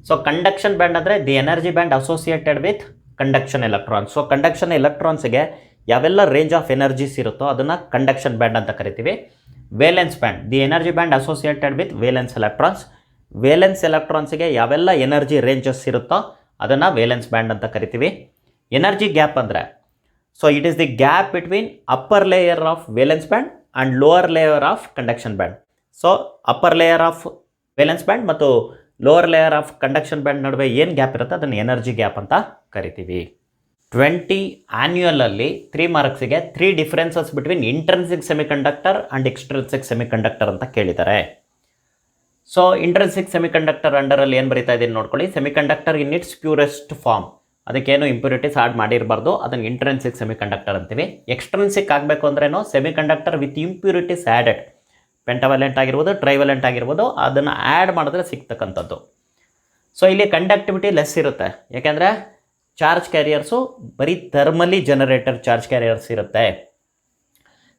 ಸೊ ಕಂಡಕ್ಷನ್ ಬ್ಯಾಂಡ್ ಅಂದರೆ the energy band associated with conduction electrons. So conduction ಎಲೆಕ್ಟ್ರಾನ್ಸ್ಗೆ ಯಾವೆಲ್ಲ ರೇಂಜ್ ಆಫ್ ಎನರ್ಜೀಸ್ ಇರುತ್ತೋ ಅದನ್ನು ಕಂಡಕ್ಷನ್ ಬ್ಯಾಂಡ್ ಅಂತ ಕರಿತೀವಿ. Valence band the energy band associated with valence electrons. Valence ಎಲೆಕ್ಟ್ರಾನ್ಸ್ಗೆ ಯಾವೆಲ್ಲ ಎನರ್ಜಿ ರೇಂಜಸ್ ಇರುತ್ತೋ ಅದನ್ನು ವೇಲೆನ್ಸ್ ಬ್ಯಾಂಡ್ ಅಂತ ಕರಿತೀವಿ. ಎನರ್ಜಿ ಗ್ಯಾಪ್ ಅಂದರೆ, so it is the gap between upper layer of valence band and lower layer of conduction band. So upper layer of valence band ಮತ್ತು lower layer of conduction band ನಡುವೆ ಏನು ಗ್ಯಾಪ್ ಇರುತ್ತೆ ಅದನ್ನು ಎನರ್ಜಿ ಗ್ಯಾಪ್ ಅಂತ ಕರಿತೀವಿ. 20 ಆ್ಯನ್ಯುಯಲಲ್ಲಿ 3 ಮಾರ್ಕ್ಸಿಗೆ 3 differences between intrinsic semiconductor and extrinsic semiconductor ಅಂತ ಕೇಳಿದ್ದಾರೆ. ಸೊ ಇಂಟ್ರೆನ್ಸಿಕ್ ಸೆಮಿಕಂಡಕ್ಟರ್ ಅಂಡರಲ್ಲಿ ಏನು ಬರೀತಾ ಇದ್ದೀನಿ ನೋಡ್ಕೊಳ್ಳಿ. Semiconductor in its purest form, ಅದಕ್ಕೇನು ಇಂಪ್ಯೂರಿಟೀಸ್ ಆಡ್ ಮಾಡಿರಬಾರ್ದು, ಅದನ್ನು ಇಂಟ್ರೆನ್ಸಿಕ್ ಸೆಮಿಕಂಡಕ್ಟರ್ ಅಂತೀವಿ. ಎಕ್ಸ್ಟ್ರೆನ್ಸಿಕ್ ಆಗಬೇಕು ಅಂದ್ರೇನು, semiconductor with impurities added, pentavalent ಆಗಿರ್ಬೋದು, ಟ್ರೈವಲೆಂಟ್ ಆಗಿರ್ಬೋದು, ಅದನ್ನು ಆ್ಯಡ್ ಮಾಡಿದ್ರೆ ಸಿಗ್ತಕ್ಕಂಥದ್ದು. ಸೊ ಇಲ್ಲಿ ಕಂಡಕ್ಟಿವಿಟಿ ಲೆಸ್ ಇರುತ್ತೆ, ಯಾಕೆಂದರೆ ಚಾರ್ಜ್ ಕ್ಯಾರಿಯರ್ಸು ಬರೀ ಥರ್ಮಲಿ ಜನರೇಟರ್ ಚಾರ್ಜ್ ಕ್ಯಾರಿಯರ್ಸ್ ಇರುತ್ತೆ.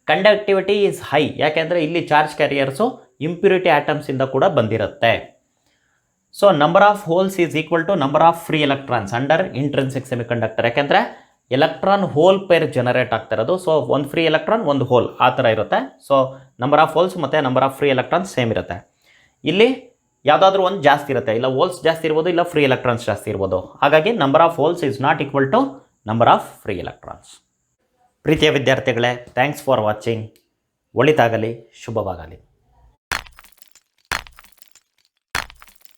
ಕಂಡಕ್ಟಿವಿಟಿ ಈಸ್ ಹೈ, ಯಾಕೆಂದರೆ ಇಲ್ಲಿ ಚಾರ್ಜ್ ಕ್ಯಾರಿಯರ್ಸು ಇಂಪ್ಯೂರಿಟಿ ಆಟಮ್ಸಿಂದ ಕೂಡ ಬಂದಿರುತ್ತೆ. So number of holes is equal to number of free electrons under intrinsic semiconductor, ಯಾಕೆಂದರೆ ಎಲೆಕ್ಟ್ರಾನ್ ಹೋಲ್ ಪೇರ್ ಜನರೇಟ್ ಆಗ್ತಾ ಇರೋದು. ಸೊ ಒಂದು ಫ್ರೀ ಎಲೆಕ್ಟ್ರಾನ್ ಒಂದು ಹೋಲ್ ಆ ಥರ ಇರುತ್ತೆ. ಸೊ ನಂಬರ್ ಆಫ್ ಹೋಲ್ಸ್ ಮತ್ತು number of free electrons same ಇರುತ್ತೆ. ಇಲ್ಲಿ ಯಾವುದಾದ್ರೂ ಒಂದು ಜಾಸ್ತಿ ಇರುತ್ತೆ, ಇಲ್ಲ ಹೋಲ್ಸ್ ಜಾಸ್ತಿ ಇರ್ಬೋದು, ಇಲ್ಲ ಫ್ರೀ ಎಲೆಕ್ಟ್ರಾನ್ಸ್ ಜಾಸ್ತಿ ಇರ್ಬೋದು. ಹಾಗಾಗಿ number of holes is not equal to number of free electrons. ಪ್ರೀತಿಯ ವಿದ್ಯಾರ್ಥಿಗಳೇ, ಥ್ಯಾಂಕ್ಸ್ ಫಾರ್ ವಾಚಿಂಗ್. ಒಳಿತಾಗಲಿ, ಶುಭವಾಗಲಿ.